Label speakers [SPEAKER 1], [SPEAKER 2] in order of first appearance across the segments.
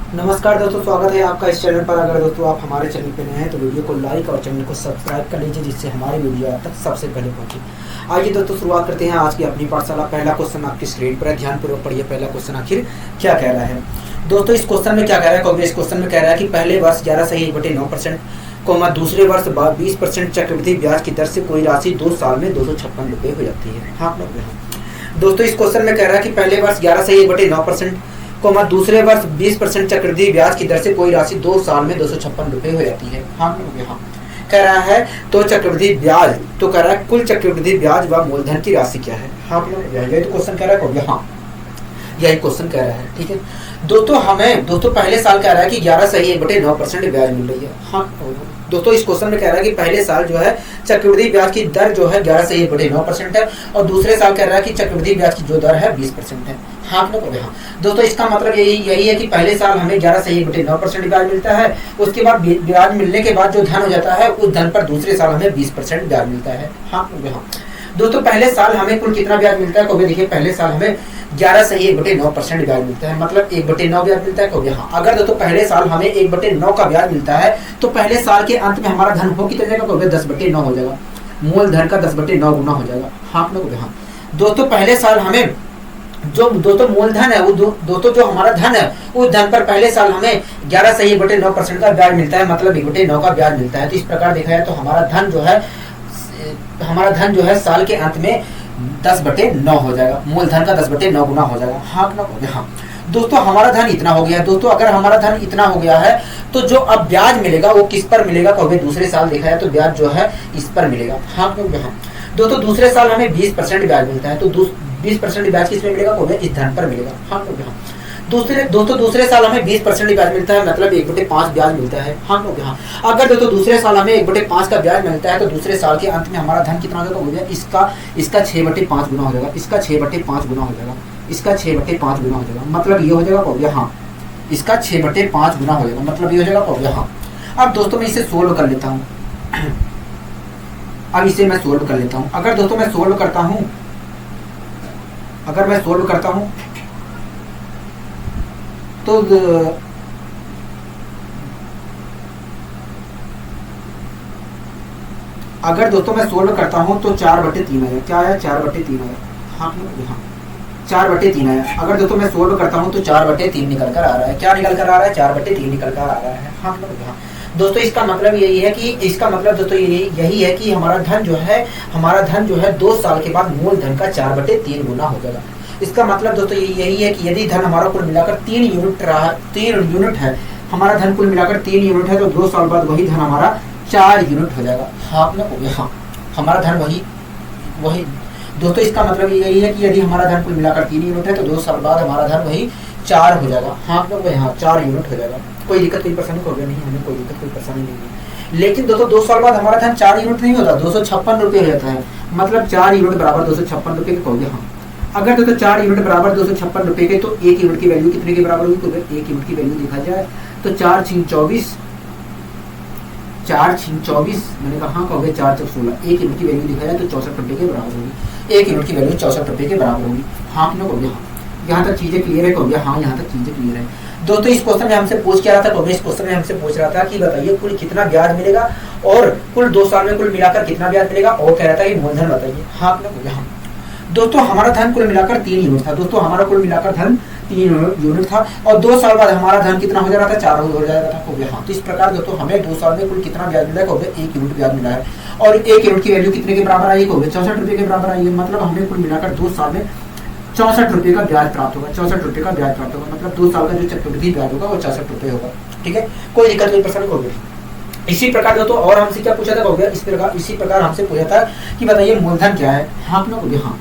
[SPEAKER 1] नमस्कार दोस्तों, स्वागत है आपका इस चैनल पर। अगर दोस्तों आप हमारे चैनल पर नए हैं तो वीडियो को लाइक और चैनल को सब्सक्राइब कर लीजिए, जिससे हमारी वीडियो आप तक सबसे पहले पहुंचे। आइए दोस्तों, शुरुआत करते हैं आज की अपनी पाठशाला। पहला क्वेश्चन आपकी स्क्रीन पर है, ध्यानपूर्वक पढ़िए। पहला क्वेश्चन आखिर क्या कह रहा है दोस्तों? इस क्वेश्चन में क्या कह रहा है? इस क्वेश्चन में कह रहा है कि पहले वर्ष 11/1/9% दूसरे वर्ष 20% चक्रवृद्धि ब्याज की दर से कोई राशि 2 साल में 256 रुपये हो जाती है। हाँ दोस्तों, इस क्वेश्चन में कह रहा है कि पहले वर्ष 11/1/9% दूसरे वर्ष 20% चक्रवृद्धि ब्याज की दर से कोई राशि 2 साल में 256 रुपये हो जाती है। हाँ कह रहा है तो चक्रवृद्धि ब्याज, तो कह रहा है कुल चक्रवृद्धि ब्याज व मूलधन की राशि क्या है। हाँ यही तो क्वेश्चन कह रहा है। हाँ यही क्वेश्चन कह रहा है। ठीक है दोस्तों पहले साल कह रहा है कि 11/1/9% ब्याज मिल रही है। हाँ दोस्तों, इस क्वेश्चन में कह रहा है कि पहले साल जो है चक्रवृद्धि ब्याज की दर जो है 11/1/9% है, और दूसरे साल कह रहा है कि चक्रवृद्धि ब्याज की जो दर है 20% है। हाँ दोस्तों, इसका मतलब यही है कि पहले साल हमें 11/1/9% ब्याज मिलता है, उसके बाद ब्याज मिलने के बाद जो धन हो जाता है उस धन पर दूसरे साल हमें 20% ब्याज मिलता है। हाँ दोस्तों, पहले साल हमें कुल कितना ब्याज मिलता है? देखिए पहले साल हमें 11/1/9% ब्याज मिलता है, मतलब 1/9 ब्याज मिलता है। हाँ अगर दोस्तों पहले साल हमें 1/9 का ब्याज मिलता है तो पहले साल के अंत में हमारा धन हो कितना जाएगा? 10/9 हो जाएगा। मूल धन का 10/9 गुना हो जाएगा। हाँ दोस्तों, पहले साल हमें जो दोस्तों मूलधन है वो दोस्तों जो हमारा धन है उस धन पर पहले साल हमें 11/1/9% का ब्याज मिलता है, मतलब 1/9 का ब्याज मिलता है। तो इस प्रकार देखा जाए तो हमारा धन जो है साल के अंत में 10/9 हो जाएगा। मूलधन का 10/9 गुना हो जाएगा। हाँ दोस्तों, हमारा धन इतना हो गया है। दोस्तों अगर हमारा धन इतना हो गया है तो जो अब ब्याज मिलेगा वो किस पर मिलेगा? दूसरे साल देखा जाए तो ब्याज जो है इस पर मिलेगा। हाँ दोस्तों, दूसरे साल हमें 20% ब्याज मिलता है, तो 20% ब्याज किस में मिलेगा? इस धन पर मिलेगा। हाँ दूसरे साल हमें 20% ब्याज मिलता है, मतलब 1/5 ब्याज मिलता है। हाँ अगर दोस्तों दूसरे साल हमें 1/5 का ब्याज मिलता है तो दूसरे साल के अंत में हमारा धन कितना हो जाएगा? इसका 6/5 गुना हो जाएगा। इसका 6/5 गुना हो जाएगा। इसका 6/5 गुना हो जाएगा, मतलब ये हो जाएगा। हाँ इसका 6/5 गुना हो जाएगा, मतलब ये हो जाएगा। हाँ अब दोस्तों मैं इसे सोल्व कर लेता हूँ। अब इसे मैं सोल्व कर लेता हूँ। अगर दोस्तों मैं सोल्व करता हूँ तो अगर दोस्तों मैं सोल्व करता हूं तो 4/3 आया। क्या आया? 4/3 आया। हाँ 4/3 आया। अगर दोस्तों मैं सोल्व करता हूं तो 4/3 निकल कर आ रहा है। क्या निकल कर आ रहा है? 4/3 निकल कर आ रहा है। हाँ दोस्तों, इसका मतलब यही है कि हमारा धन जो है 2 साल के बाद मूल धन का 4/3 गुना हो जाएगा। इसका मतलब दोस्तों यही है कि यदि धन हमारा कुल मिलाकर 3 यूनिट है, हमारा धन कुल मिलाकर 3 यूनिट है, तो 2 साल बाद वही धन हमारा 4 यूनिट हो जाएगा। हाँ हमारा धन वही दोस्तों, इसका मतलब यही है कि यदि हमारा धन कुल मिलाकर 3 यूनिट है तो 2 साल बाद हमारा धन वही 4 हो जाएगा। हाँ 4 यूनिट हो जाएगा। कोई दिक्कत कोई परेशानी हो गया नहीं, हमें कोई दिक्कत कोई परेशानी नहीं है। लेकिन दोस्तों 2 साल बाद हमारा धन 4 यूनिट नहीं होता, 256 रुपये हो जाता है, मतलब 4 यूनिट बराबर 256 रुपये के कहोगे। हाँ अगर दोस्तों 4 यूनिट बराबर 256 रुपये के, तो 1 यूनिट की वैल्यू कितने के बराबर होगी? तो 1 यूनिट की वैल्यू देखा जाए तो 4 × 24 मैंने कहा। हाँ कहोगे 4 × 16। 1 यूनिट की वैल्यू देखा जाए तो 64 रुपये के बराबर होगी। 1 यूनिट की वैल्यू 64 रुपये के बराबर होगी। हाँ क्यों कहोगे? हाँ यहाँ तक चीजें क्लियर है कहोगे? हाँ यहाँ तक चीजें क्लियर है। दोस्तों इस क्वेश्चन में हमसे पूछ क्या रहा था? इस क्वेश्चन में हमसे पूछ रहा था कि बताइए कुल कितना ब्याज मिलेगा और कुल 2 साल में कुल मिलाकर कितना ब्याज मिलेगा, और कह रहा था कि मूलधन बताइए। हाँ क्यों? हाँ दोस्तों हमारा धन कुल मिलाकर 3 यूनिट था। दोस्तों हमारा कुल मिलाकर धन 3 यूनिट था, और 2 साल बाद हमारा धन कितना हो जा रहा था? 4 हो जा रहा था। हाँ तो इस प्रकार दोस्तों हमें 2 साल में कुल कितना ब्याज मिला है? 1 यूनिट ब्याज मिला है, और 1 यूनिट की वैल्यू कितने के बराबर आई? 64 रुपये के बराबर आई है। मतलब हमें कुल मिलाकर 2 साल में 64 रुपये का ब्याज प्राप्त होगा। 64 रुपये का ब्याज प्राप्त होगा, मतलब 2 साल का जो चक्रवृद्धि ब्याज होगा वो 64 रुपये होगा। ठीक है, कोई दिक्कत कोई परेशानी होगी। इसी प्रकार दोस्तों और हमसे क्या पूछा था? इसी प्रकार हमसे पूछा था कि बताइए मूलधन क्या है। हाँ हाँ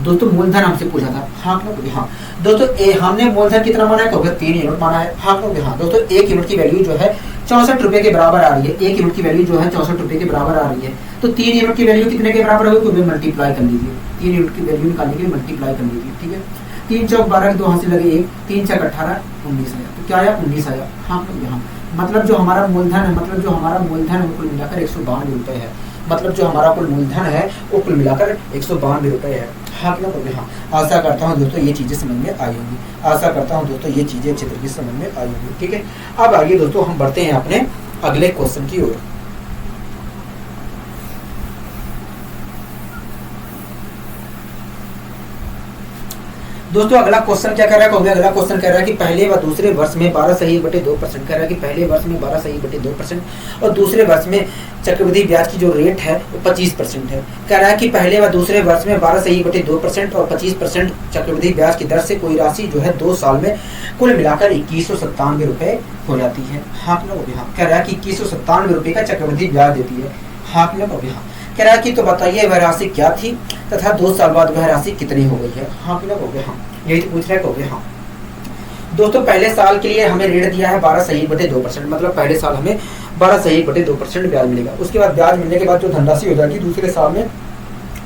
[SPEAKER 1] दोस्तों मूलधन हमसे पूछा था। हाँ दोस्तों हमने मूलधन कितना माना है? 3 यूनिट माना है। हाँ दोस्तों 1 यूनिट की वैल्यू जो है 64 रुपये के बराबर आ रही है। 1 यूनिट की वैल्यू जो है 64 रुपये के बराबर आ रही है, तो 3 यूनिट की वैल्यू कितने के बराबर होगी? तो मल्टीप्लाई कर लीजिए। 3 यूनिट की वैल्यू निकालने के लिए मल्टीप्लाई कर लीजिए। ठीक है, 3 चौक 12 के 2 हाथ से लगे 1, 3 छक 18, 19 आया। तो क्या आया? 19 आया। हाँ मतलब जो हमारा मूलधन है, कुल मिलाकर 192 रुपये है। मतलब जो हमारा कुल मूलधन है वो कुल मिलाकर 192 रुपये है। हाँ कि ना बोले हाँ। आशा करता हूँ दोस्तों ये चीज़ें समझ में आई होंगी, आशा करता हूँ दोस्तों ये चीज़ें अच्छी तरीके से समझ में आई होंगी। ठीक है, अब आइए दोस्तों हम बढ़ते हैं अपने अगले क्वेश्चन की ओर। दोस्तों अगला क्वेश्चन क्या कह रहा है, अगला क्वेश्चन कह रहा है कि पहले व दूसरे वर्ष में 12/2% कह रहा है कि पहले वर्ष में 12/2% और दूसरे वर्ष में चक्रवृद्धि ब्याज की जो रेट है वो 25% है। कह रहा है कि पहले व दूसरे वर्ष में 12/2% और 25% चक्रवृद्धि ब्याज की दर से कोई राशि जो है 2 साल में कुल मिलाकर 2197 रुपए हो जाती है। हाँ लोग हाँ। कह रहा है कि 2197 रुपए का चक्रवृद्धि ब्याज देती है। हाँ लोग हाँ। कह रहा है कि तो बताइए वह राशि क्या थी तथा 2 साल बाद वह राशि कितनी हो गई है। हाँ कि ना हो गया हाँ, यही तो पूछ रहा है हो गया हाँ। दोस्तों पहले साल के लिए हमें ऋण दिया है 12/2%, मतलब पहले साल हमें 12/2% ब्याज मिलेगा। उसके बाद ब्याज मिलने के बाद जो धनराशि हो जाएगी दूसरे साल में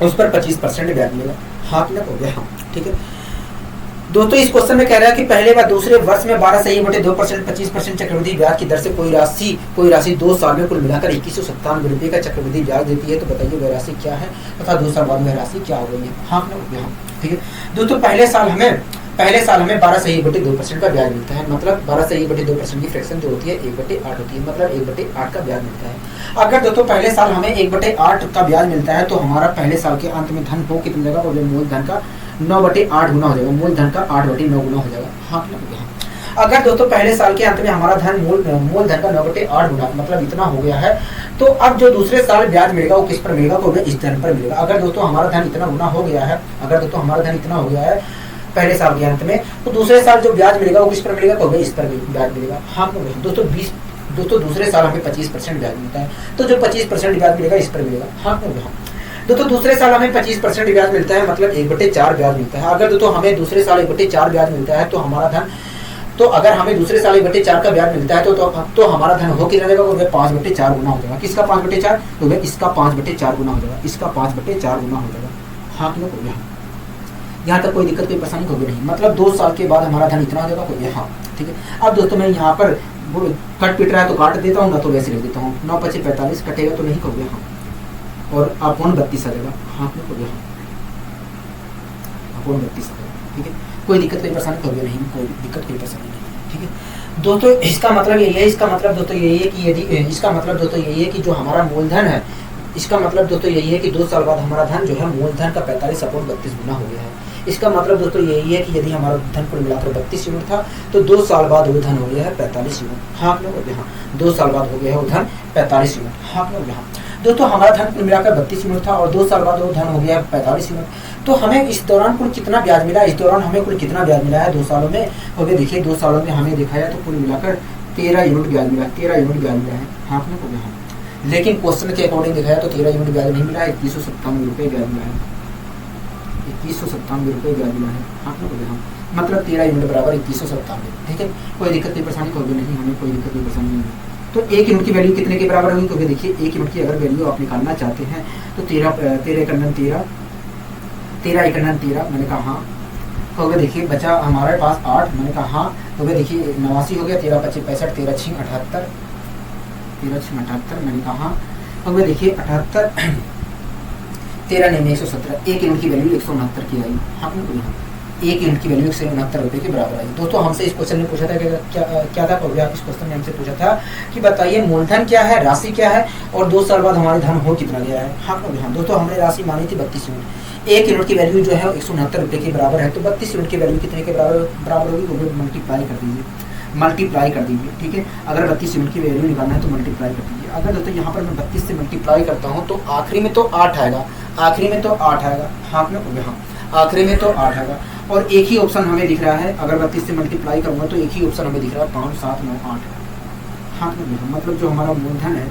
[SPEAKER 1] उस पर 25% ब्याज मिलेगा। हाँ कि ना हो गया हाँ। ठीक है दोस्तों इस क्वेश्चन में कह रहा है कि पहले व दूसरे वर्ष में 12/2% 25% चक्रवृद्धि ब्याज की दर से कोई राशि 2 साल में कुल मिलाकर 2197 रुपए का चक्रवृद्धि ब्याज देती है। तो बताइए वह राशि क्या है तथा 2 साल बाद वह राशि क्या हो गई है। हाँ ठीक है दोस्तों पहले साल हमें 12/2% का ब्याज मिलता है, मतलब 12/2% की फ्रैक्शन जो होती है 1/8 होती है, मतलब 1/8 का ब्याज मिलता है। अगर दोस्तों पहले साल हमें 1/8 का ब्याज मिलता है तो हमारा पहले साल के अंत में धन हो कितना जाएगा, और मूलधन का 9/8 गुना हो जाएगा, मूलधन का 8/9 गुना हो जाएगा। हाँ अगर दोस्तों पहले साल के अंत में हमारा धन मूलधन का 9/8 गुना मतलब इतना हो गया है, तो अब जो दूसरे साल ब्याज मिलेगा वो किस पर मिलेगा, तो इस धन पर मिलेगा। अगर दोस्तों हमारा धन इतना गुना हो गया है, अगर दोस्तों हमारा धन इतना हो गया है पहले साल के अंत में, तो दूसरे साल जो ब्याज मिलेगा वो किस पर मिलेगा, तो इस पर ब्याज मिलेगा। हाँ दोस्तों दूसरे साल हमें 25% ब्याज मिलता है, तो जो 25% ब्याज मिलेगा इस पर मिलेगा। हाँ दोस्तों दूसरे साल हमें 25% ब्याज मिलता है, मतलब 1/4 ब्याज मिलता है। अगर दोस्तों हमें दूसरे साल 1/4 ब्याज मिलता है तो हमारा धन, तो अगर हमें दूसरे साल 1/4 का ब्याज मिलता है तो हमारा धन हो कितना जाएगा, वो 5/4 गुना हो जाएगा। किसका 5/4, तो वह इसका 5/4 गुना हो जाएगा, इसका 5/4 गुना हो जाएगा। हाँ क्यों हो गया, यहाँ तक कोई दिक्कत कोई परेशानी होगी नहीं, मतलब 2 साल के बाद हमारा धन इतना हो जाएगा हो गया। हाँ ठीक है। अब दोस्तों मैं यहाँ पर कट पिट रहा है तो काट देता हूँ, ना तो वैसे लिख देता हूँ। 9 × 5 = 45 कटेगा तो नहीं हो गया। हाँ और अपॉन 32 आ जाएगा। हाँ क्यों हो गया, अपॉन 32 आ जाएगा। ठीक है, कोई दिक्कत कोई परेशानी होगी नहीं, कोई दिक्कत कोई परेशानी नहीं। ठीक है दोस्तों इसका मतलब यही है, इसका मतलब दोस्तों यही है कि यदि इसका मतलब दोस्तों यही है कि जो हमारा मूलधन है, इसका मतलब दोस्तों यही है कि 2 साल बाद हमारा धन जो है मूलधन का 45/32 गुना हो गया है। इसका मतलब दोस्तों यही है कि यदि हमारा धन कुल मिलाकर 32 यूनिट था तो 2 साल बाद वो धन हो गया है 45 यूनिट। हाँ हो गया, हाँ 2 साल बाद हो गया है वो धन 45 यूनिट। हाँ हो गया। दोस्तों हमारा धन कुल मिलाकर 32 यूनिट था और 2 साल बाद वो धन हो गया है 45 यूनिट। तो हमें इस दौरान कुल कितना ब्याज मिला, इस दौरान हमें कुल कितना ब्याज मिला है 2 सालों में, हो गया देखिए 2 सालों में हमें देखा जाए तो कुल मिलाकर 13 यूनिट ब्याज मिला, 13 यूनिट ब्याज मिला है। हाँ हो गया। लेकिन क्वेश्चन के अकॉर्डिंग देखा जाए तो 13 यूनिट ब्याज नहीं मिला है, 2197 रुपये ब्याज मिला है, 2197 रुपये ब्याज मिला है। हाँ हो गया, मतलब 13 यूनिट बराबर 2197। ठीक है, कोई दिक्कत कोई परेशानी होगी नहीं, हमें कोई दिक्कत कोई परेशानी नहीं है। तो 1 यूनिट की वैल्यू कितने के बराबर होगी, तो देखिए 1 यूनिट की अगर वैल्यू आप निकालना चाहते हैं तो 13 मैंने कहा हाँ हो गया। देखिए बचा हमारे पास 8, मैंने कहा हाँ हो गया। देखिए 89 हो गया, 13 × 25 = 65, 13 × 6 = 78, 13 × 6 = 78 मैंने कहा हाँ हो गया। देखिए 78, 13 9 117, 1 यूनिट की वैल्यू 169 की आई। हाँ 1 यूनिट की वैल्यू 169 रुपये के बराबर आई। दोस्तों हमसे इस क्वेश्चन में पूछा था कि क्या था, इस क्वेश्चन में हमसे पूछा था कि बताइए मूलधन क्या है, राशि क्या है और 2 साल बाद हमारा धन हो कितना गया है। हाँ दोस्तों हमने राशि मानी थी 32 यूनिट, 1 यूनिट की वैल्यू जो है 169 रुपये के बराबर है, तो 32 यूनिट की वैल्यू कितने के बराबर होगी, वो मल्टीप्लाई कर दीजिए। ठीक है, अगर 32 यूनिट की वैल्यू निकालना है तो मल्टीप्लाई कर दीजिए। अगर दोस्तों यहाँ पर मैं 32 से मल्टीप्लाई करता हूँ तो आखिरी में तो 8 आएगा, आखिरी में तो 8 आएगा। हाँ आखिरी में तो 8 आएगा और एक ही ऑप्शन हमें दिख रहा है। अगर 32 से मल्टीप्लाई करूँगा तो एक ही ऑप्शन हमें दिख रहा है 5 7 9 8। हाँ मतलब जो हमारा मूलधन है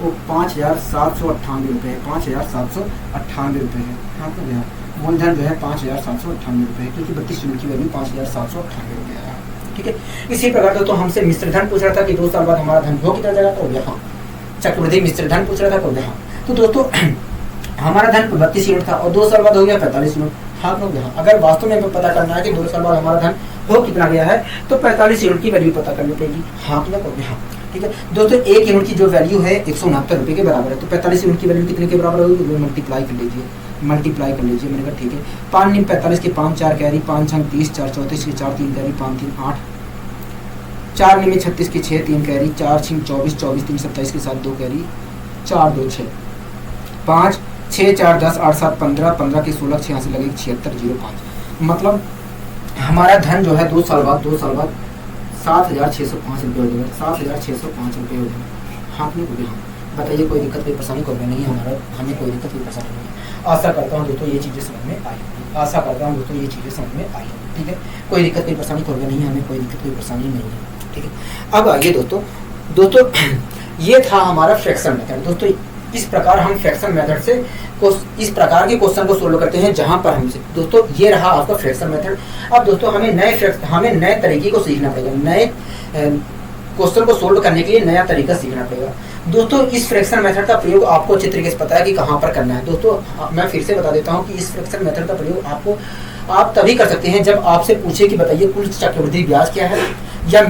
[SPEAKER 1] वो 5798 रुपये है, 5798 रुपये है। हाँ मूलधन जो है 5798 रुपये है, क्योंकि 32 यूनिट की वैल्यू 5798 रुपये है। ठीक है, इसी प्रकार तो हमसे मिश्र धन पूछ रहा था कि 2 साल बाद हमारा धन हो कितना जाएगा, तो यहाँ चक्रवृद्धि मिश्र धन पूछ रहा था तो यहाँ। तो दोस्तों हमारा धन 32 यूनिट था और 2 साल बाद हो गया 45 यूनिट। हाँ यहाँ अगर वास्तव में पता करना है कि 2 साल बाद हमारा धन हो कितना गया है तो 45 यूनिट की वैल्यू पता करनी पड़ेगी। हाँ यहाँ ठीक है दोस्तों 1 यूनिट की जो वैल्यू है 169 रुपये के बराबर है, तो 45 यूनिट की वैल्यू कितने के बराबर होगी, तो मल्टीप्लाई कर लीजिए। मल्टीप्लाई कर लीजिए। मैंने कहा ठीक है। 5 नीम 45 के 5 4 कैरी, 5 छंग 30, 4 34 के 4 3 कैरी, 5 3 8, 4 नीम 36 के 6 3 कैरी, 4 छिंग 24, 24 3 27 के साथ 2 कैरी, 4 2 6, 5 6 4 10 8 7 15, 15 के 16 6 से लगे 76 05। मतलब हमारा धन जो है 2 साल बाद 7,605 रुपये हो जाएगा, 7,605 रुपये हो जाएगा। हाँ अपने को भी हाँ बताइए, कोई दिक्कत कोई परेशानी कोई नहीं है, हमें कोई दिक्कत कोई परेशानी नहीं है। आशा करता हूँ दोस्तों ये चीज़ें समझ में आई होगी, आशा करता हूँ दोस्तों ये चीज़ें समझ में आई होगी। ठीक है, कोई दिक्कत कोई परेशानी कोई नहीं है, हमें कोई दिक्कत कोई परेशानी नहीं है। ठीक है, अब आइए दोस्तों ये था हमारा फ्रैक्शन मेथड। दोस्तों इस प्रकार हम फ्रैक्शन मेथड से इस प्रकार के क्वेश्चन को सोल्व करते हैं, जहां पर हमसे दोस्तों ये रहा आपका फ्रैक्शन मेथड। अब दोस्तों हमें नए तरीके को सीखना पड़ेगा, नए क्वेश्चन को सोल्व करने के लिए नया तरीका सीखना पड़ेगा। दोस्तों इस फ्रैक्शन मेथड का प्रयोग आपको अच्छे तरीके से पता है कि कहाँ पर करना है। दोस्तों मैं फिर से बता देता हूँ कि इस फ्रैक्शन मेथड का प्रयोग आप तभी कर सकते हैं जब आपसे पूछे कि बताइए कुल चक्रवृद्धि ब्याज क्या है, या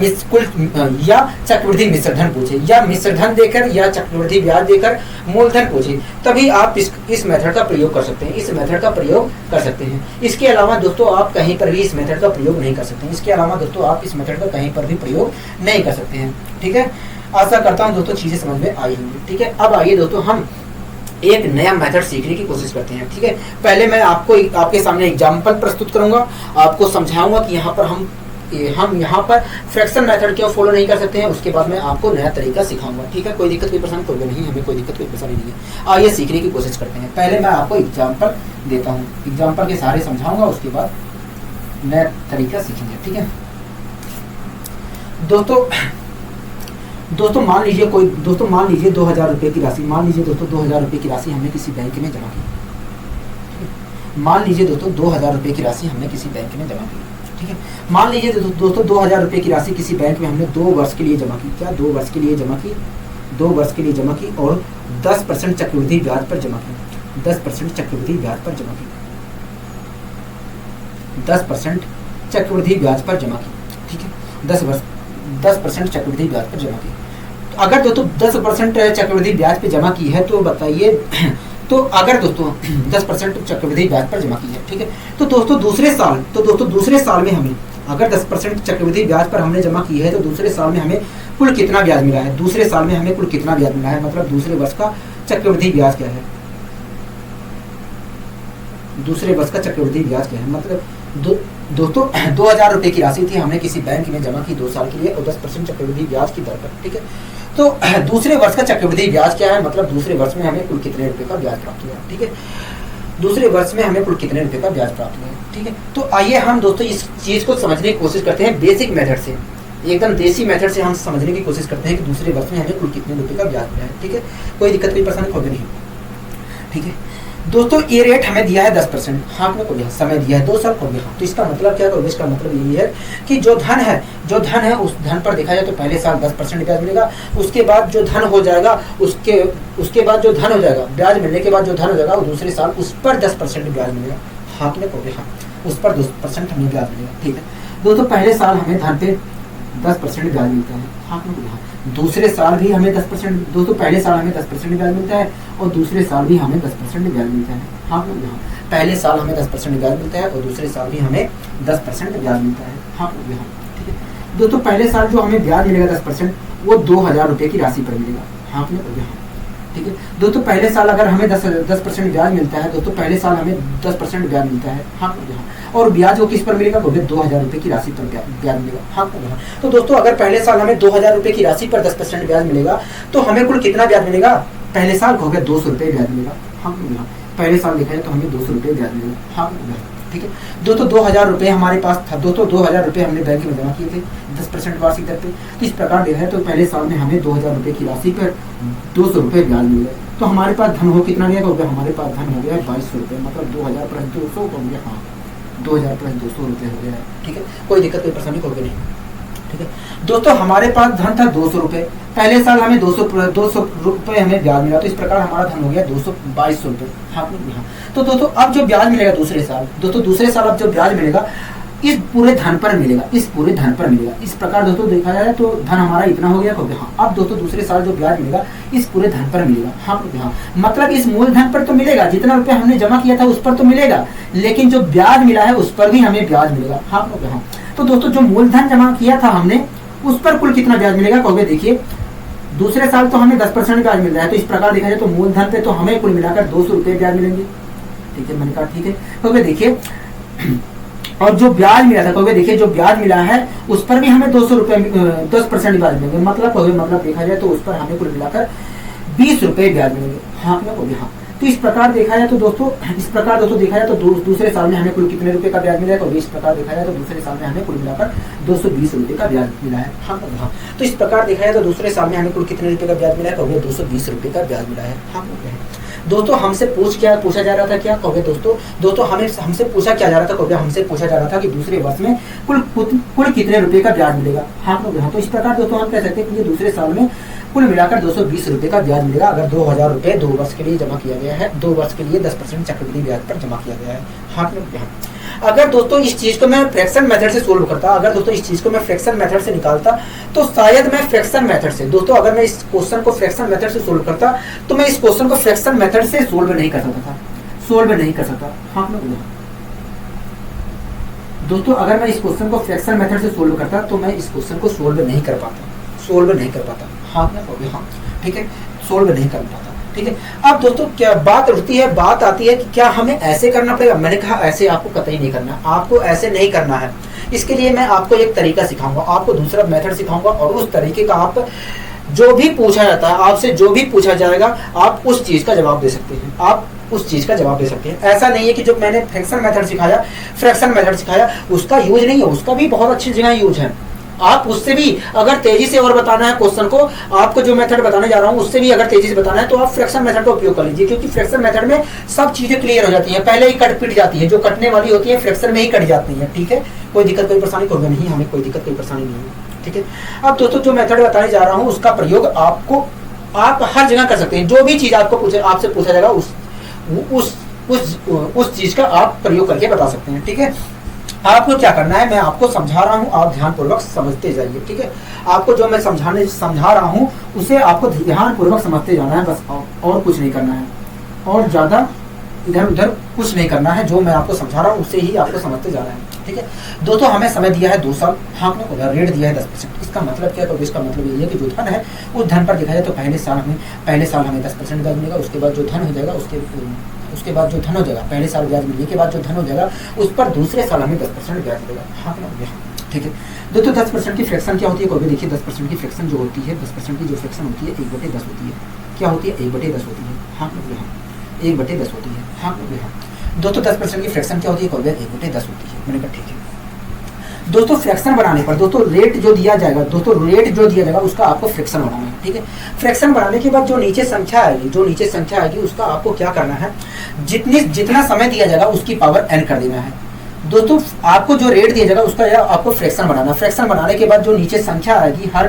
[SPEAKER 1] चक्रवृद्धि मिश्रधन पूछे, या मिश्रधन देकर या चक्रवृद्धि ब्याज देकर मूलधन पूछे, तभी आप इस मेथड का प्रयोग कर सकते हैं, इस मेथड का प्रयोग कर सकते हैं। इसके अलावा दोस्तों आप कहीं पर भी इस मेथड का प्रयोग नहीं कर सकते हैं, इसके अलावा दोस्तों आप इस मेथड का कहीं पर भी प्रयोग नहीं कर सकते हैं। ठीक है, आशा करता हूँ दोस्तों चीजें समझ में आई होंगी। ठीक है, अब आइए दोस्तों हम एक नया मेथड सीखने की कोशिश करते हैं। ठीक है, पहले मैं आपके सामने एग्जाम्पल प्रस्तुत करूंगा, आपको समझाऊंगा कि यहाँ पर हम यहाँ पर फ्रैक्शन मेथड क्यों फॉलो नहीं कर सकते हैं, उसके बाद मैं आपको नया तरीका सिखाऊंगा। ठीक है, कोई दिक्कत कोई परेशानी कोई नहीं, हमें कोई दिक्कत कोई परेशानी नहीं है। आइए सीखने की कोशिश करते हैं। पहले मैं आपको एग्जाम्पल देता हूँ, एग्जाम्पल के सहारे समझाऊंगा, उसके बाद नया तरीका सीखेंगे। ठीक है दोस्तों मान लीजिए 2000 रुपये की राशि, मान लीजिए दोस्तों 2000 रुपये की राशि हमने किसी बैंक में जमा की। मान लीजिए दोस्तों 2000 रुपये की राशि हमने किसी बैंक में जमा की। ठीक है, मान लीजिए दोस्तों 2000 रुपये की राशि किसी बैंक में हमने 2 वर्ष के लिए जमा की। क्या 2 वर्ष के लिए जमा की? 2 वर्ष के लिए जमा की और 10% चक्रवृद्धि ब्याज पर जमा की। 10% चक्रवृद्धि ब्याज पर जमा की। 10% चक्रवृद्धि ब्याज पर जमा की। ठीक है, 10% चक्रवृद्धि ब्याज पर जमा की। अगर दोस्तों 10% चक्रवृद्धि ब्याज पे जमा की है तो बताइए, तो अगर दोस्तों 10% चक्रवृद्धि ब्याज पर जमा की है, ठीक है, तो दोस्तों दूसरे साल में हमें अगर 10% चक्रवृद्धि ब्याज पर हमने जमा की है तो दूसरे साल में हमें कुल कितना ब्याज मिला है? दूसरे साल में हमें कुल कितना ब्याज मिला है, मतलब दूसरे वर्ष का चक्रवृद्धि ब्याज क्या है? दूसरे वर्ष का चक्रवृद्धि ब्याज क्या है? मतलब दोस्तों 2000 रुपये की राशि थी, हमने किसी बैंक में जमा की 2 साल के लिए और 10% चक्रवृद्धि ब्याज की दर पर। ठीक है, तो दूसरे वर्ष का चक्रवृद्धि ब्याज क्या है, मतलब दूसरे वर्ष में हमें कुल कितने रुपए का ब्याज प्राप्त हुआ। ठीक है, दूसरे वर्ष में हमें कुल कितने रुपए का ब्याज प्राप्त हुआ। ठीक है, तो आइए हम दोस्तों इस चीज को समझने की कोशिश करते हैं बेसिक मेथड से, एकदम देसी मेथड से हम समझने की कोशिश करते हैं कि दूसरे वर्ष में हमें कुल कितने रुपए का ब्याज मिला है। ठीक है, कोई दिक्कत कोई परेशानी होगी नहीं। ठीक है दोस्तों, ये रेट हमें दिया है 10%, हाँ आपने को समय दिया है 2 साल को दिया। तो इसका मतलब क्या है? इसका मतलब यही है कि जो धन है उस धन पर देखा जाए तो पहले साल 10% ब्याज मिलेगा, उसके बाद जो धन हो जाएगा उसके बाद जो धन हो जाएगा, ब्याज मिलने के बाद जो धन हो जाएगा वो दूसरे साल उस पर 10% ब्याज मिलेगा। हाँ आपने को देखा, उस पर 10% हमें ब्याज मिलेगा। ठीक है दोस्तों, पहले साल हमें धन पे 10% ब्याज मिलता है। हाँ आपने को देखा, दूसरे साल भी हमें 10%, दोस्तों पहले साल हमें 10% ब्याज मिलता है और दूसरे साल भी हमें 10% ब्याज मिलता है। हाँ यहाँ पहले साल हमें 10% ब्याज मिलता है और दूसरे साल भी हमें 10% ब्याज मिलता है। हाँ यहाँ ठीक है दोस्तों, पहले साल जो हमें ब्याज मिलेगा 10%, वो 2000 रुपये की राशि पर मिलेगा। हाँ यहाँ ठीक है दोस्तों, पहले साल अगर हमें 10% ब्याज मिलता है, दोस्तों पहले साल हमें 10% ब्याज मिलता है। हाँ यहाँ, और ब्याज वो किस पर मिलेगा? बोले 2000 रुपये की राशि पर ब्याज मिलेगा। हाँ यहाँ, तो दोस्तों अगर पहले साल हमें 2000 रुपये की राशि पर 10% ब्याज मिलेगा तो हमें कुल कितना ब्याज मिलेगा? पहले साल हो गया 200 रुपये ब्याज मिलेगा। हाँ यहाँ, पहले साल देखा जाए तो हमें 200 रुपये ब्याज मिलेगा। हाँ ठीक है दोस्तों, 2000 रुपये हमारे पास था, दोस्तों 2000 रुपये हमने बैंक में जमा किए थे 10% वार्षिक दर पे। इस प्रकार देखा है तो पहले साल में हमें 2000 रुपये की राशि पर 200 रुपये ब्याज मिल गए। तो हमारे पास धन हो कितना गया? हमारे पास धन हो गया 2200 रुपये, मतलब 2000 + 200 हो गया। हाँ 2000 + 200 रुपये हो गया है। ठीक है, कोई दिक्कत कोई परेशानी होगी नहीं। ठीक है दोस्तों, हमारे पास धन था 200 रुपये, पहले साल हमें 200 रुपये हमें ब्याज मिला, तो इस प्रकार हमारा धन हो गया 2200 रुपये। हाँ तो दोस्तों अब जो ब्याज मिलेगा दूसरे साल, दोस्तों दूसरे साल अब जो ब्याज मिलेगा इस पूरे धन पर मिलेगा, इस पूरे धन पर मिलेगा। इस प्रकार दोस्तों देखा जाए तो धन हमारा इतना हो गया। हाँ, अब दोस्तों दूसरे साल जो ब्याज मिलेगा इस पूरे धन पर मिलेगा। हाँ, मतलब इस मूलधन पर तो मिलेगा, जितना रुपया हमने जमा किया था उस पर तो मिलेगा, लेकिन जो ब्याज मिला है उस पर भी हमें ब्याज मिलेगा। हाँ, तो दोस्तों जो मूलधन जमा किया था हमने उस पर कुल कितना ब्याज मिलेगा, कहोगे देखिए दूसरे साल तो हमें 10% ब्याज मिल रहा है, तो इस प्रकार देखा जाए तो मूलधन पे तो हमें कुल मिलाकर 200 रुपये ब्याज मिलेंगे। ठीक है, मैंने कहा ठीक है। कहोगे देखिए और जो ब्याज मिला था, कहोगे देखिए जो ब्याज मिला है उस पर भी हमें 200 रुपये 10% ब्याज मिलेंगे, मतलब देखा जाए तो उस पर हमें कुल मिलाकर 20 रुपये ब्याज मिलेंगे। हाँ, तो इस प्रकार देखा जाए तो दोस्तों देखा जाए तो दूसरे साल में हमें कुल कितने रुपए का ब्याज मिला है, तो इस प्रकार देखा जाए तो दूसरे साल में हमें कुल मिलाकर 220 रुपए का ब्याज मिला है। हाँ, तो इस प्रकार देखा जाए तो दूसरे साल में हमें कुल कितने रुपए का ब्याज मिला है, कहोगे 220 रुपए का ब्याज मिला है। हाँ, दोस्तों हमसे पूछा जा रहा था क्या, कहोगे दोस्तों हमसे पूछा क्या जा रहा था, कहोगे हमसे पूछा जा रहा था कि दूसरे वर्ष में कुल कितने रुपए का ब्याज मिलेगा। हाँ, तो इस प्रकार दोस्तों हम कह सकते हैं कि दूसरे साल में कुल मिलाकर 220 रुपए का ब्याज मिलेगा अगर 2000 रुपए 2 वर्ष के लिए जमा किया गया है, 2 वर्ष के लिए 10% चक्रवृद्धि ब्याज पर जमा किया गया है। हाँ, अगर दोस्तों इस चीज को मैं फ्रैक्शन मेथड से सोल्व करता, अगर दोस्तों इस चीज को मैं फ्रैक्शन मेथड से निकालता तो शायद मैं फ्रैक्शन मेथड से दोस्तों अगर मैं इस क्वेश्चन को फ्रैक्शन मेथड से सोल्व करता तो मैं इस क्वेश्चन को फ्रैक्शन मेथड से सोल्व नहीं कर सकता। हाँ, दोस्तों अगर मैं इस क्वेश्चन को फ्रैक्शन मेथड से सोल्व करता तो मैं इस क्वेश्चन को सोल्व नहीं कर पाता। हाँ, ठीक है, सोल्व नहीं कर पाता। ठीक है, अब दोस्तों क्या बात आती है कि क्या हमें ऐसे करना पड़ेगा। मैंने कहा ऐसे आपको कतई नहीं करना, आपको ऐसे नहीं करना है। इसके लिए मैं आपको एक तरीका सिखाऊंगा, आपको दूसरा मेथड सिखाऊंगा और उस तरीके का आप जो भी पूछा जाता है, आपसे जो भी पूछा जाएगा आप उस चीज का जवाब दे सकते हैं। ऐसा नहीं है कि जो मैंने फ्रैक्शन मेथड सिखाया उसका यूज नहीं है, उसका भी बहुत अच्छी जगह यूज है। आप उससे भी अगर तेजी से और बताना है क्वेश्चन को, आपको जो मेथड बताने जा रहा हूं उससे भी अगर तेजी से बताना है तो आप फ्रैक्शन मेथड का उपयोग कर लीजिए, क्योंकि फ्रैक्शन मेथड में सब चीजें क्लियर हो जाती हैं, पहले ही कट पिट जाती है, जो कटने वाली होती है फ्रैक्शन में ही कट जाती है। ठीक है, कोई दिक्कत कोई परेशानी होगा नहीं, हमें कोई दिक्कत कोई परेशानी नहीं है। ठीक है, अब दोस्तों जो मेथड बताने जा रहा हूँ उसका प्रयोग आप हर जगह कर सकते हैं। जो भी चीज आपसे पूछा जाएगा उस चीज का आप प्रयोग करके बता सकते हैं। ठीक है, आपको क्या करना है मैं आपको समझा रहा हूँ, आप ध्यानपूर्वक समझते जाइए। ठीक है, आपको जो मैं समझा रहा हूँ उसे आपको ध्यानपूर्वक समझते जाना है, बस और कुछ नहीं करना है, और ज्यादा इधर उधर कुछ नहीं करना है। जो मैं आपको समझा रहा हूँ उसे ही आपको समझते जाना है। ठीक है, दोस्तों हमें समय दिया है 2 साल, हाँ, रेट दिया है 10%। इसका मतलब क्या है, तो इसका मतलब ये है कि जो धन है उस धन पर देखा जाए तो पहले साल हमें 10% ब्याज मिलेगा, उसके बाद जो धन हो जाएगा पहले साल ब्याज मिलने के बाद जो धन हो जाएगा उस पर दूसरे साल हमें 10% ब्याज मिलेगा। हाँ, ठीक है दोस्तों 10% की फ्रैक्शन क्या होती है, कोई भी देखिए 10% की फ्रैक्शन जो होती है, 10% की जो फ्रैक्शन होती है 1/10 होती है। क्या होती है, 1/10 होती है। हाँ, 1/10 होती है। हाँ, दोस्तों 10% की फ्रैक्शन क्या होती है, 1/10 होती है। मैंने कहा ठीक है दोस्तों, फ्रैक्शन बनाने पर दोस्तों रेट जो दिया जाएगा उसका आपको फ्रैक्शन बनाना है। ठीक है, फ्रैक्शन बनाने के बाद जो नीचे संख्या आएगी उसका आपको क्या करना है, जितना समय दिया जाएगा उसकी पावर n कर देना है। दोस्तों आपको जो रेट दिया जाएगा उसका आपको फ्रैक्शन बनाना। फ्रैक्शन बनाने के बाद जो नीचे संख्या आएगी, हर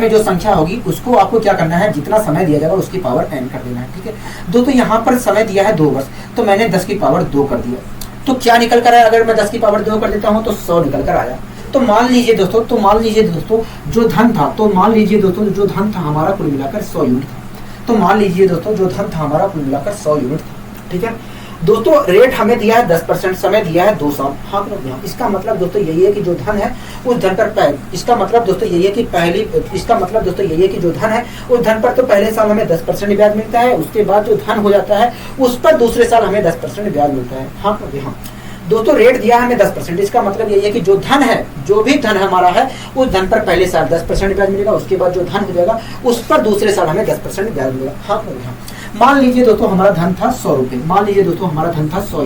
[SPEAKER 1] में जो संख्या होगी उसको आपको क्या करना है, जितना समय दिया जाएगा उसकी पावर n कर देना है। ठीक है, दोस्तों यहाँ पर समय दिया है 2 वर्ष, तो मैंने 10 की पावर 2 कर दिया, तो क्या निकल कर आया, अगर मैं 10 की पावर 2 कर देता हूँ तो 100 निकल कर आया। तो मान लीजिए दोस्तों जो धन था हमारा कुल मिलाकर 100 यूनिट था। तो मान लीजिए दोस्तों जो धन था हमारा कुल मिलाकर 100 यूनिट था। ठीक है दोस्तों, रेट हमें दिया है 10%, समय दिया है 2 साल। हाँ, इसका मतलब दोस्तों यही है कि जो धन है उस धन पर इसका मतलब दोस्तों यही है कि जो धन है उस धन पर तो पहले साल हमें 10% ब्याज मिलता है, उसके बाद जो धन हो जाता है उस पर दूसरे साल हमें 10% ब्याज मिलता है। हाँ, दोस्तों रेट दिया है हमें 10%, इसका मतलब यही है कि जो भी धन हमारा है उस धन पर पहले साल 10% ब्याज मिलेगा, उसके बाद जो धन हो जाएगा उस पर दूसरे साल हमें 10% ब्याज मिलेगा। हाँ, मान लीजिए दोस्तों हमारा धन था 100 रुपए, मान लीजिए दोस्तों हमारा धन था 100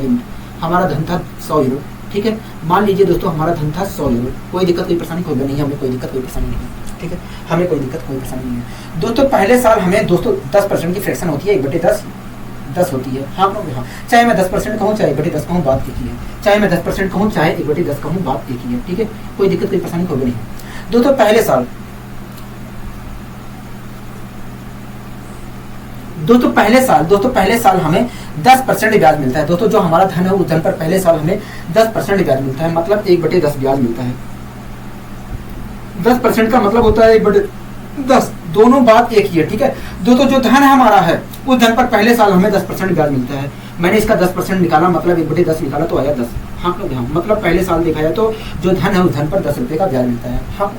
[SPEAKER 1] यूनिट, ठीक है, मान लीजिए दोस्तों हमारा धन था 100 यूनिट। कोई दिक्कत कोई परेशानी होगा नहीं, हमें कोई दिक्कत कोई परेशानी नहीं। ठीक है, हमें कोई दिक्कत कोई परेशानी नहीं है। दोस्तों पहले साल हमें दोस्तों 10% की फ्रैक्शन होती है, 1/10 होती है। हाँ, चाहे मैं 10% कहूँ चाहे 1/10 कहूँ, बात एक ही है। चाहे मैं 10% कहूँ चाहे 1/10 कहूँ, बात एक ही है। ठीक है, कोई दिक्कत कोई परेशानी होगी नहीं। दोस्तों पहले साल हमें 10% ब्याज मिलता है। दोस्तों जो हमारा धन है उस धन पर पहले साल हमें 10% ब्याज मिलता है, मतलब 1/10 ब्याज मिलता है। 10% का मतलब होता है 1/10, दोनों बात एक ही है, ठीक है। दोस्तों जो धन हमारा है उस धन पर पहले साल हमें 10% ब्याज मिलता है। मैंने इसका 10% निकाला, मतलब 1/10 निकाला तो आया 10। हाँ मतलब पहले साल देखा जाए तो जो धन है उस धन पर 10 रुपए का ब्याज मिलता है। हाँ।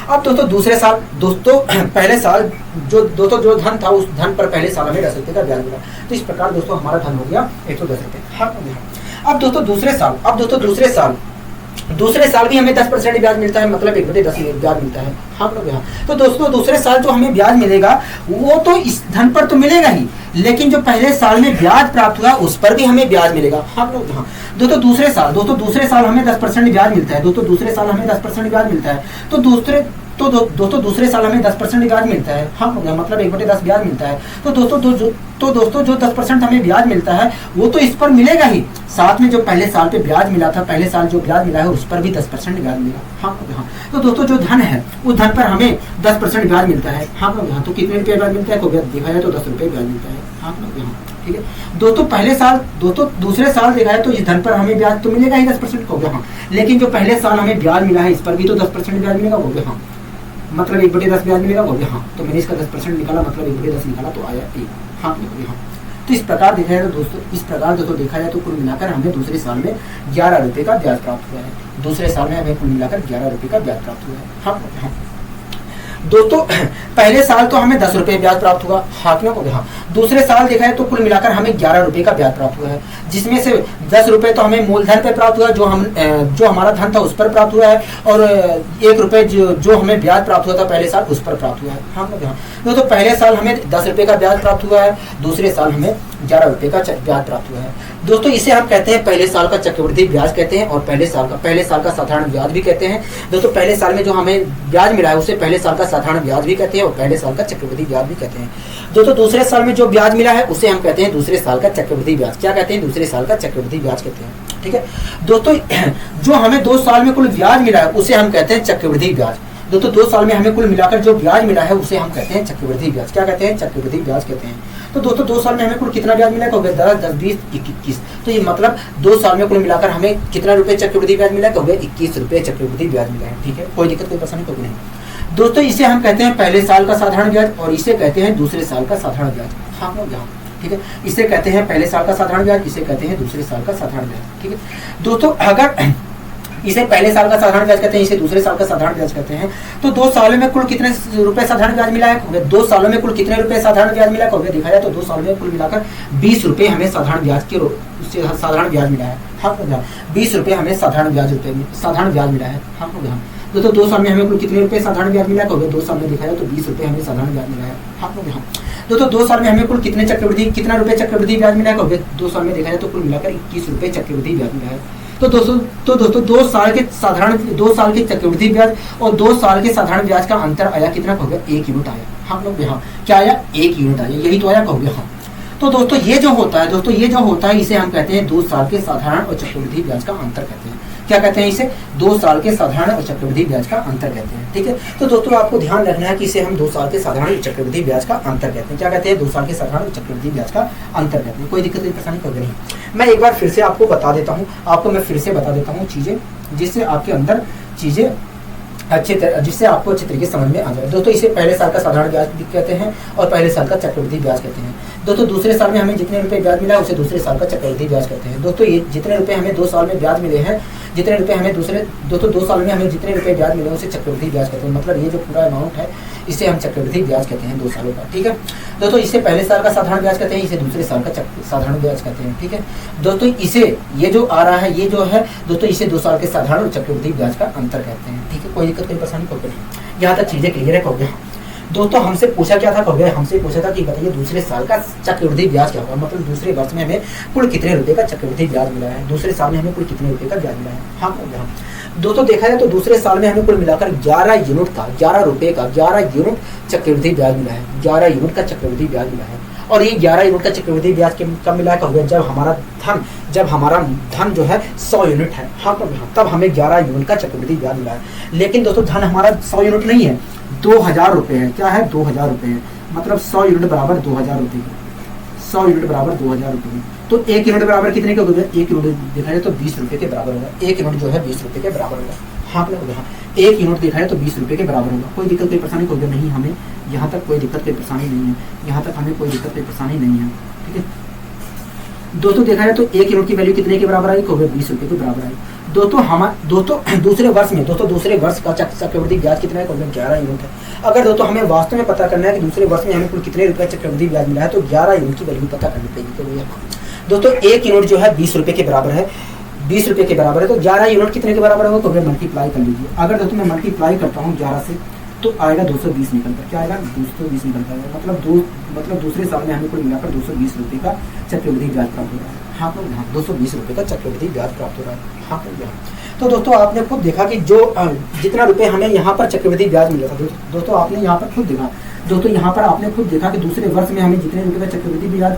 [SPEAKER 1] अब दोस्तों दूसरे साल, दोस्तों पहले साल जो जो धन था उस धन पर पहले साल हमें 10 रुपए का ब्याज मिला, तो इस प्रकार दोस्तों हमारा धन हो गया 110 रुपए। हाँ। अब दोस्तों दूसरे साल भी हमें 10% ब्याज मिलता है, मतलब 1/10 ब्याज मिलता है। हाँ लोग यहाँ तो दोस्तों दूसरे साल जो हमें ब्याज मिलेगा वो तो इस धन पर तो मिलेगा ही, लेकिन जो पहले साल में ब्याज प्राप्त हुआ उस पर भी हमें ब्याज मिलेगा। हाँ लोग यहाँ दोस्तों दूसरे साल हमें 10% ब्याज मिलता है। दोस्तों दूसरे साल हमें 10% ब्याज मिलता है, तो दोस्तों दूसरे साल हमें 10% ब्याज मिलता है। हाँ मतलब 1/10 ब्याज मिलता है। तो दोस्तों जो 10% हमें ब्याज मिलता है वो तो इस पर मिलेगा ही, साथ में जो पहले साल पे ब्याज मिला था, पहले साल जो ब्याज मिला है उस पर भी 10% ब्याज मिला। हाँ। तो दोस्तों जो धन है उस धन पर हमें 10% ब्याज मिलता है। हाँ। तो कितने रुपये ब्याज मिलता है, देखा जाए तो 10 रुपये ब्याज मिलता है। हाँ। ठीक है दोस्तों दूसरे साल देखा है तो इस धन पर हमें ब्याज तो मिलेगा ही 10% हो गया। हाँ। लेकिन जो पहले साल हमें ब्याज मिला है इस पर भी तो 10% ब्याज मिलेगा, हो गया। हाँ मतलब 1/10 ब्याज मिलेगा, हो गया। हाँ तो मैंने इसका 10% निकाला, मतलब 1/10 निकाला तो आया 1। हाँ। तो इस प्रकार देखा जाए तो दोस्तों देखा जाए तो कुल मिलाकर हमें दूसरे साल में 11 रुपए का ब्याज प्राप्त हुआ है। दूसरे साल में हमें कुल मिलाकर 11 रुपए का ब्याज प्राप्त हुआ है। हाँ। दोस्तों पहले साल तो हमें 10 रुपए ब्याज प्राप्त हुआ। हाँ। दूसरे साल देखा है तो कुल मिलाकर हमें 11 रुपए का ब्याज प्राप्त हुआ है, जिसमें से 10 रुपए तो हमें मूलधन पे प्राप्त हुआ, जो हमारा धन था उस पर प्राप्त हुआ है, और 1 रुपए जो हमें ब्याज प्राप्त हुआ था पहले साल उस पर प्राप्त हुआ है। हाँ। दोस्तों पहले साल हमें 10 रुपए का ब्याज प्राप्त हुआ है, दूसरे साल हमें 11 रुपए का ब्याज प्राप्त हुआ है। दोस्तों इसे हम कहते हैं पहले साल का चक्रवृद्धि ब्याज कहते हैं, और पहले साल का साधारण ब्याज भी कहते हैं। दोस्तों पहले साल में जो हमें ब्याज मिला है उसे पहले साल का साधारण ब्याज भी कहते हैं, और पहले साल का चक्रवृद्धि ब्याज भी कहते हैं। दोस्तों दूसरे साल में जो ब्याज मिला है उसे हम कहते हैं दूसरे साल का चक्रवृद्धि ब्याज। क्या कहते हैं? दूसरे साल का चक्रवृद्धि ब्याज कहते हैं। ठीक है दोस्तों, जो हमें 2 साल में कुल ब्याज मिला है उसे हम कहते हैं चक्रवृद्धि ब्याज। दोस्तों 2 साल में हमें कुल मिलाकर जो ब्याज मिला है उसे हम कहते हैं चक्रवृद्धि ब्याज। क्या कहते हैं? चक्रवृद्धि ब्याज कहते हैं। तो दोस्तों 2 साल में हमें कुल कितना ब्याज मिला है? 10, 10, 20, 21। तो ये मतलब 2 साल में कुल मिलाकर हमें कितना रुपए चक्रवृद्धि ब्याज मिला है? 21 रुपए चक्रवृद्धि ब्याज मिला है। ठीक है, कोई दिक्कत कोई परेशानी कोई नहीं। दोस्तों इसे हम कहते हैं पहले साल का साधारण ब्याज, और इसे कहते हैं दूसरे साल का साधारण ब्याज। हाँ यहाँ ठीक है, इसे कहते हैं पहले साल का साधारण ब्याज, इसे कहते हैं दूसरे साल का साधारण ब्याज। ठीक है दोस्तों, अगर इसे पहले साल का साधारण ब्याज कहते हैं, इसे दूसरे साल का साधारण ब्याज कहते हैं, तो 2 सालों में कुल कितने रुपए साधारण ब्याज मिला है? 2 सालों में कुल कितने रुपए साधारण ब्याज मिला है? देखा जाए तो 2 सालों में कुल मिलाकर 20 रुपए हमें साधारण ब्याज मिला है। हाँ 20 रुपए हमें साधारण ब्याज मिला है। हाँ दोस्तों 2 साल में हमें कुल कितने रुपए साधारण ब्याज मिला है? 2 साल में देखा जाए तो 20 रुपए हमें साधारण ब्याज मिला है। हाँ दोस्तों 2 साल में हमें कुल कितना रुपए चक्रवृद्धि ब्याज मिला है? 2 साल में देखा जाए तो कुल मिलाकर 21 रुपए चक्रवृद्धि ब्याज मिला है। तो दोस्तों 2 साल के चक्रवृद्धि ब्याज और 2 साल के साधारण ब्याज का अंतर आया कितना? 1 यूनिट आया। हम लोग यहाँ क्या आया? 1 यूनिट आया, यही तो आया। हाँ तो दोस्तों ये जो होता है इसे हम कहते हैं 2 साल के साधारण और चक्रवृद्धि ब्याज का अंतर कहते हैं। क्या कहते हैं इसे? 2 साल के साधारण और चक्रवृद्धि ब्याज का अंतर कहते हैं। ठीक है, तो दोस्तों आपको ध्यान रखना है कि इसे हम 2 साल के साधारण और चक्रवृद्धि ब्याज का अंतर कहते हैं। क्या कहते हैं? 2 साल के साधारण और चक्रवृद्धि ब्याज का अंतर कहते हैं। कोई दिक्कत नहीं परेशानी कोई नहीं। मैं एक बार फिर से आपको बता देता हूँ चीजें, जिससे आपके अंदर चीजें जिससे आपको अच्छे तरीके समझ में आ जाए। दोस्तों इसे पहले साल का साधारण ब्याज कहते हैं और पहले साल का चक्रवृद्धि ब्याज कहते हैं। दोस्तों दूसरे साल में हमें जितने रुपए ब्याज मिला है उसे दूसरे साल का चक्रवृद्धि ब्याज कहते हैं। दोस्तों ये जितने रुपए हमें 2 साल में ब्याज मिले हैं, 2 साल में हमें जितने रुपए ब्याज मिले उसे चक्रवृद्धि ब्याज कहते हैं। मतलब ये जो पूरा अमाउंट है इसे हम चक्रवृद्धि ब्याज कहते हैं 2 सालों का। ठीक है दोस्तों, इसे पहले साल का साधारण ब्याज कहते हैं, इसे दूसरे साल का साधारण ब्याज कहते हैं। ठीक है दोस्तों, इसे ये जो आ रहा है ये जो है दोस्तों इसे 2 साल के साधारण और चक्रवृद्धि ब्याज का अंतर कहते हैं। ठीक है, कोई दिक्कत कोई परेशानी कोई नहीं। यहाँ तक चीजें क्लियर है। कहोगे दोस्तों हमसे पूछा क्या था? हमसे पूछा था कि बताइए दूसरे साल का चक्रवृद्धि ब्याज क्या होगा, मतलब दूसरे वर्ष में हमें कुल कितने रुपए का चक्रवृद्धि ब्याज मिला है, दूसरे साल में हमें कुल कितने रुपए का ब्याज मिला है। हाँ दोस्तों देखा जाए तो दूसरे साल में हमें कुल मिलाकर 11 यूनिट का 11 रुपए का 11 यूनिट चक्रवृद्धि ब्याज मिला है। 11 यूनिट का चक्रवृद्धि ब्याज मिला है, और ये 11 यूनिट का चक्रवृद्धि ब्याज कब मिला है? जब हमारा धन जो है 100 यूनिट है। हाँ तब हमें 11 यूनिट का चक्रवृद्धि ब्याज मिला है। लेकिन दोस्तों धन हमारा 100 यूनिट नहीं है, 2000 रुपए है। क्या है? 2000 रुपए है, मतलब 100 यूनिट बराबर 2000 रुपए। 100 यूनिट बराबर 2000 रुपये में। तो 1 यूनिट बराबर कितने के हो गया, 1 यूनिट देखा जाए तो 20 रुपये के बराबर होगा। 1 यूनिट जो है 20 रुपये के बराबर होगा। हाँ हो गया, 1 यूनिट देखा जाए तो 20 रुपये के बराबर होगा। कोई दिक्कत कोई परेशानी हो गया नहीं, हमें यहाँ तक कोई दिक्कत कोई परेशानी नहीं है, यहाँ तक हमें कोई दिक्कत कोई परेशानी नहीं है। ठीक है दोस्तों, देखा जाए तो 1 यूनिट की वैल्यू कितने के बराबर आई, 20 रुपये के बराबर आई। दोस्तों दूसरे वर्ष में दूसरे वर्ष का चक्रवृद्धि ब्याज कितना है, 11 यूनिट है। अगर दोस्तों हमें वास्तव में पता करना है कि दूसरे वर्ष में हमें कुल कितने रुपए चक्रवृद्धि ब्याज मिला है, तो 11 यूनिट की वैल्यू पता करनी पड़ेगी। तो दोस्तों 1 यूनिट जो है 20 रुपये के बराबर है, 20 रुपये के बराबर है, तो 11 यूनिट कितने के बराबर होगा, तो मल्टीप्लाई कर लीजिए। अगर दोस्तों मैं मल्टीप्लाई करता हूँ 11 से, तो आएगा 220 निकल कर, क्या आएगा 220 निकल कर आएगा। मतलब दूसरे साल में हमें कुल मिलाकर 220 रुपये का चक्रवृद्धि ब्याज प्राप्त हो रहा है। हाँ तो यहाँ 220 रुपये का चक्रवृद्धि ब्याज प्राप्त हो रहा है। हाँ तो यहाँ तो दोस्तों आपने खुद देखा कि जो जितना रुपए हमें यहाँ पर चक्रवृद्धि ब्याज मिला था, दोस्तों आपने यहाँ पर खुद देखा, दोस्तों यहाँ पर आपने खुद देखा कि दूसरे वर्ष में हमें जितने रुपए का चक्रवृद्धि ब्याज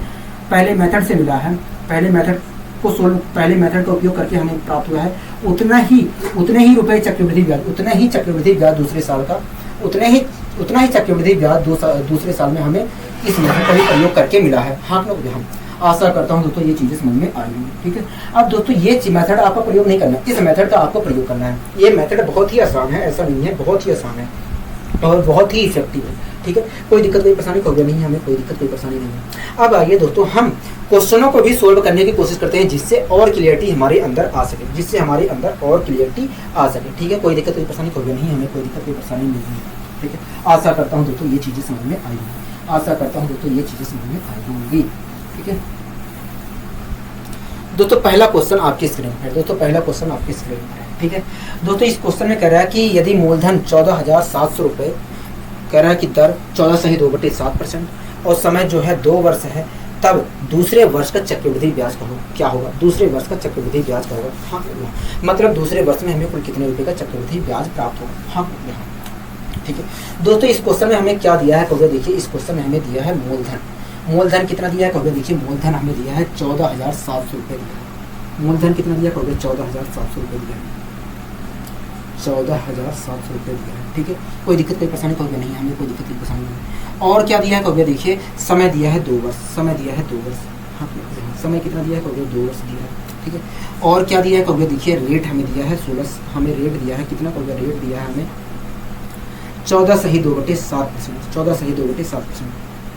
[SPEAKER 1] पहले मेथड से मिला है, पहले मेथड का उपयोग करके हमें प्राप्त हुआ है, उतने ही रुपए चक्रवृद्धि ब्याज, उतना ही चक्रवृद्धि ब्याज दूसरे साल का, उतना ही चक्रवृद्धि ब्याज दूसरे साल में हमें इस मेथड का भी प्रयोग करके मिला है। हाँ लोग हम आशा करता हूँ दोस्तों ये चीजें समझ में आ रही हैं। ठीक है, अब दोस्तों ये मेथड आपका प्रयोग नहीं करना है, इस मेथड का आपको प्रयोग करना है। ये मेथड बहुत ही आसान है, ऐसा नहीं है, बहुत ही आसान है और बहुत ही इफेक्टिव है। ठीक है, कोई दिक्कत कोई परेशानी हो गया नहीं, हमें कोई दिक्कत कोई परेशानी नहीं है। अब आइए दोस्तों हम क्वेश्चनों को भी सोल्व करने की कोशिश करते हैं, जिससे और क्लियरिटी हमारे अंदर आ सके, जिससे हमारे अंदर और क्लियरिटी आ सके। ठीक है, कोई दिक्कत कोई परेशानी हो गया नहीं, हमें कोई दिक्कत कोई परेशानी नहीं है। ठीक है, आशा करता हूँ दोस्तों ये चीजें समझ में आई होंगी, आशा करता हूँ दोस्तों ये चीजें समझ में आई होंगी। ठीक है दोस्तों, पहला क्वेश्चन आपकी स्क्रीन पर है। दोस्तों पहला क्वेश्चन आपकी स्क्रीन पर है। ठीक है दोस्तों, इस क्वेश्चन में कह रहा है कि यदि मूलधन 14,700 रुपये, कह रहा है कि दर 14.2/7% और समय जो है 2 वर्ष है, तब दूसरे वर्ष का चक्रवृद्धि ब्याज क्या होगा, दूसरे वर्ष का चक्रवृद्धि ब्याज क्या होगा। हाँ मतलब दूसरे वर्ष में हमें कुल कितने रुपए का चक्रवृद्धि ब्याज प्राप्त होगा। हाँ ठीक है दोस्तों, इस क्वेश्चन में हमें क्या दिया है, कहोगे देखिए इस क्वेश्चन में हमें दिया है मूलधन कितना दिया है, कहोगे देखिए मूलधन हमें दिया है 14,700 रुपये दिया है। मूलधन कितना दिया, कहोगे 14,700 रुपये दिया है, 14,700 रुपये दिया है। ठीक है, कोई दिक्कत कोई परेशानी कहोगे नहीं, हमें कोई दिक्कत कोई परेशानी नहीं। और क्या दिया है, कहोगे देखिए समय दिया है 2 वर्ष, समय दिया है 2 वर्ष। हाँ समय कितना दिया है, कहोगे 2 वर्ष दिया है। ठीक है, और क्या दिया है, कहोगे देखिए रेट हमें दिया है 16, हमें रेट दिया है कितना, कहोगे रेट दिया है हमें 14.2/7%, 14.2/7%।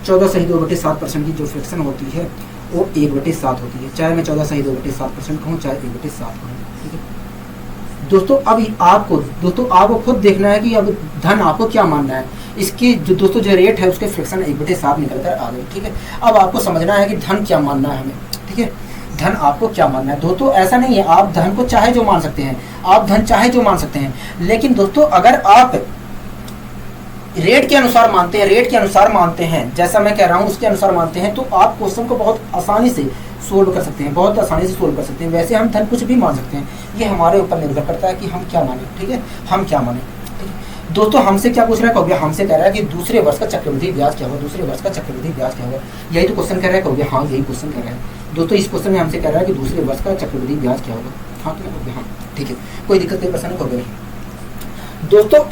[SPEAKER 1] 14.2/7% की जो फ्रैक्शन होती है वो 1/7 होती है, चाहे मैं 14.2/7% कहूँ चाहे 1/7 कहूँ। ठीक है दोस्तों, अब आपको खुद देखना है कि अब धन आपको क्या मानना है। इसकी जो दोस्तों जो रेट है उसके फ्रैक्शन 1/7 निकल कर आ गए। ठीक है, अब आपको समझना है कि धन क्या मानना है हमें। ठीक है, धन आपको क्या मानना है। दोस्तों ऐसा नहीं है, आप धन को चाहे जो मान सकते हैं, आप धन चाहे जो मान सकते हैं, लेकिन दोस्तों अगर आप रेट के अनुसार मानते हैं, जैसा मैं कह रहा हूं उसके अनुसार मानते हैं, तो आप क्वेश्चन को बहुत आसानी से सोल्व कर सकते हैं, बहुत आसानी से सोल्व कर सकते हैं। वैसे हम धन कुछ भी मान सकते हैं, ये हमारे ऊपर निर्भर करता है कि हम क्या माने। ठीक है, हम क्या माने। दोस्तों हमसे क्या पूछ रहा है, कहोगे हमसे कह रहा है कि दूसरे वर्ष का चक्रवृद्धि ब्याज क्या होगा, दूसरे वर्ष का चक्रवृद्धि ब्याज क्या होगा, यही तो क्वेश्चन कह रहा है। कहोगे हाँ यही क्वेश्चन कह रहा है। दोस्तों इस क्वेश्चन में हमसे कह रहा है कि दूसरे वर्ष का चक्रवृद्धि ब्याज क्या होगा। हाँ तो कहोगे हाँ ठीक है, कोई दिक्कत कोई परेशानी कहोगे नहीं। दोस्तों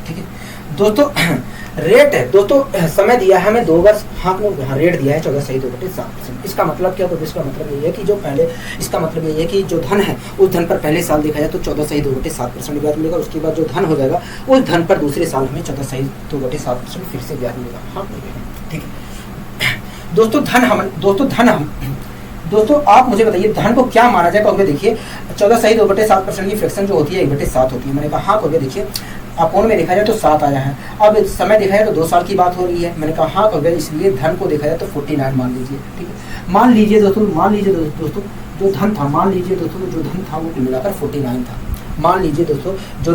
[SPEAKER 1] ठीक है दोस्तों, रेट है दोस्तों, समय दिया है हमें 2 वर्ष। हाँ रेट दिया है 14.2/7%। इसका मतलब क्या, तो इसका मतलब ये है कि इसका मतलब ये है कि जो धन है उस धन पर पहले साल देखा जाए तो 14.2/7% ब्याज मिलेगा। उसके बाद जो धन हो जाएगा उस धन पर दूसरे साल हमें 14.2/7% फिर से ब्याज मिलेगा। हाँ ठीक है दोस्तों आप मुझे बताइए धन को क्या माना जाए। कहोगे देखिए 14.2/7% की फ्रैक्शन जो होती है 1/7 होती है। मैंने कहा हाँ, कहोगे देखिए अपोन में देखा जाए तो 7 आया है। अब समय देखा जाए तो 2 साल की बात हो रही है। मैंने कहा हाँ, कहोगे इसलिए धन को देखा जाए तो 49 मान लीजिए। ठीक है, मान लीजिए दोस्तों जो धन था, मान लीजिए दोस्तों जो धन था वो कुल मिलाकर 49 था। मान लीजिए दोस्तों जो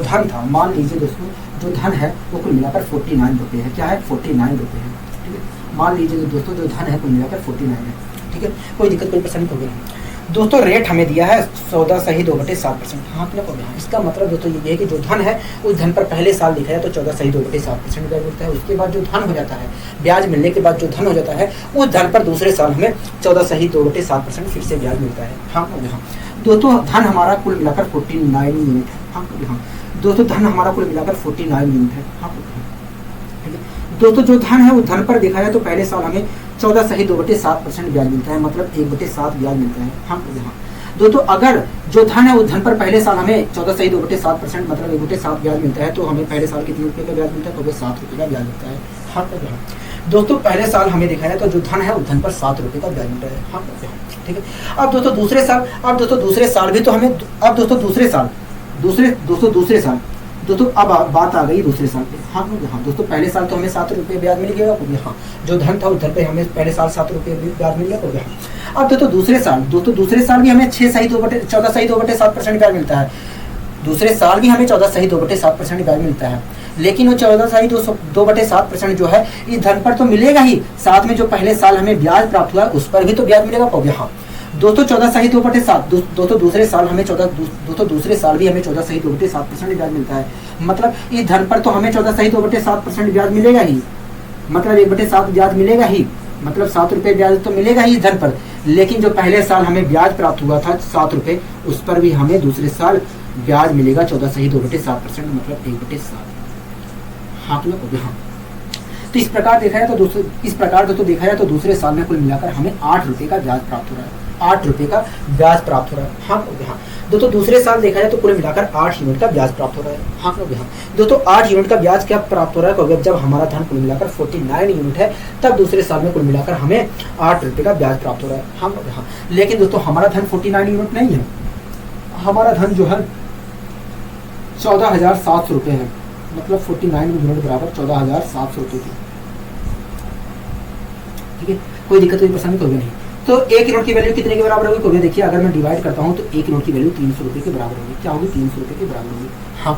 [SPEAKER 1] धन है वो कुल मिलाकर 49 रुपये है। क्या है, 49 रुपये है। ठीक है, मान लीजिए दोस्तों जो धन है कुल मिलाकर 49 है। ठीक है, कोई दिक्कत कोई परेशानी होगी नहीं। दोस्तों रेट हमें दिया है 14.2/7%। हाँ मतलब इसका मतलब दोस्तों ये है कि जो धन है उस धन पर पहले साल लिखा है तो 14.2/7% ब्याज मिलता है। उसके बाद जो धन हो जाता है, ब्याज मिलने के बाद जो धन हो जाता है उस धन पर दूसरे साल हमें 14.2/7% फिर से ब्याज मिलता है। हाँ दोस्तों धन हमारा कुल मिलाकर 49 यूनिट है। हाँ दोस्तों धन हमारा कुल मिलाकर 49 यूनिट है। हाँ दोस्तों जो धन है वो धन पर देखा जाए तो पहले साल हमें 14.2/7% ब्याज मिलता है, मतलब 1/7 ब्याज मिलता है। हम यहाँ दोस्तों अगर जो धन है वो धन पर पहले साल हमें 14.2/7% मतलब 1/7 ब्याज मिलता है, तो हमें पहले साल कितने रुपये का ब्याज मिलता है? तो 7 रुपये का ब्याज मिलता है। हम दोस्तों पहले साल हमें देखा जाए तो जो धन है वो धन पर 7 रुपये का ब्याज मिलता है। हम ठीक है। अब दोस्तों दूसरे साल भी तो हमें, अब दोस्तों दूसरे साल दोस्तों अब बात आ गई दूसरे साल पे। हाँ दोस्तों पहले साल तो हमें 7 रुपये ब्याज मिल गया, हाँ जो धन था उधर पे हमें पहले साल 7 रुपये ब्याज मिल गया। अब दोस्तों दूसरे साल भी हमें 14.2/7% ब्याज मिलता है। दूसरे साल भी हमें 14.2/7% ब्याज मिलता है, लेकिन वो 14.2/7% जो है ये धन पर तो मिलेगा ही, साथ में जो पहले साल हमें ब्याज प्राप्त हुआ उस पर भी तो ब्याज मिलेगा। हाँ दोस्तों 14.2/7 दोस्तों दूसरे साल भी हमें 14.2/7% ब्याज मिलता है, मतलब इस धन पर तो हमें 14.2/7% ब्याज मिलेगा ही, मतलब 1/7 ब्याज मिलेगा ही, मतलब 7 रुपये ब्याज तो मिलेगा ही इस धन पर। लेकिन जो पहले साल हमें ब्याज प्राप्त हुआ था 7 रुपये, उस पर भी हमें दूसरे साल ब्याज मिलेगा 14.2/7%, मतलब 1/7। हाँ तो इस प्रकार देखा जाए तो देखा जाए तो दूसरे साल में कुल मिलाकर हमें 8 रुपये का ब्याज प्राप्त हो रहा है। 8 रुपये का ब्याज प्राप्त हो रहा है। हाँ दोस्तों दूसरे साल देखा जाए तो कुल मिलाकर 8 यूनिट का ब्याज प्राप्त हो रहा है। हाँ दोस्तों 8 यूनिट का ब्याज क्या प्राप्त हो रहा है? जब हमारा धन कुल मिलाकर 49 यूनिट है, तब दूसरे साल में कुल मिलाकर हमें 8 रुपये का ब्याज प्राप्त हो रहा है। हाँ लेकिन दोस्तों हमारा धन 49 यूनिट नहीं है, हमारा धन जो है 14,700 रुपये है, मतलब 49 यूनिट बराबर 14,700 रुपये की। ठीक है, कोई दिक्कत कोई परेशानी कोई नहीं। तो 1 यूनिट की वैल्यू कितने के बराबर होगी? कोई देखिए अगर मैं डिवाइड करता हूँ तो 1 यूनिट की वैल्यू 300 रुपये के बराबर होगी। क्या होगी? 300 रुपये के बराबर होगी। हाँ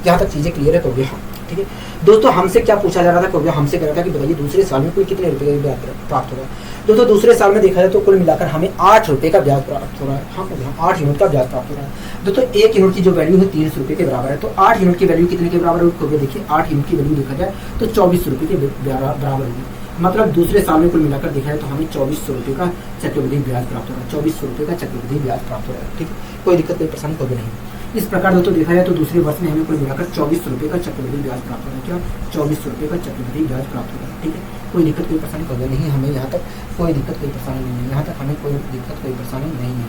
[SPEAKER 1] यहाँ तक चीजें क्लियर है तो हाँ ठीक है। दोस्तों हमसे क्या पूछा जा रहा था? तो हमसे कह रहा था कि बताइए दूसरे साल में कुल कितने रुपये का ब्याज प्राप्त हो रहा है। दोस्तों दूसरे साल में देखा जाए तो कुल मिलाकर हमें 8 रुपये का ब्याज प्राप्त हो रहा है। हाँ 8 यूनिट का ब्याज प्राप्त हो रहा है। दोस्तों 1 यूनिट की जो वैल्यू है 300 रुपये के बराबर है, तो 8 यूनिट की वैल्यू कितने के बराबर होगी? देखिए 8 यूनिट की वैल्यू देखा जाए तो 2400 रुपये के बराबर होगी, मतलब दूसरे साल में कुल मिलाकर देखा जाए तो हमें 2400 रुपये का चक्रवृद्धि ब्याज प्राप्त हो रहा है। 2400 रुपये का चक्रवृद्धि ब्याज प्राप्त हो रहा है। ठीक है, कोई दिक्कत कोई परेशानी कोई नहीं। इस प्रकार दोस्तों देखा जाए तो दूसरे वर्ष में हमें कुल मिलाकर 2400 रुपये का चक्रवृद्धि ब्याज प्राप्त हो रहा है। क्या? 2400 रुपये का चक्रवृद्धि ब्याज प्राप्त हो रहा है। ठीक है, कोई दिक्कत कोई परेशानी कोई नहीं। हमें यहाँ तक कोई दिक्कत कोई परेशानी नहीं है। यहाँ तक हमें कोई दिक्कत कोई परेशानी नहीं है।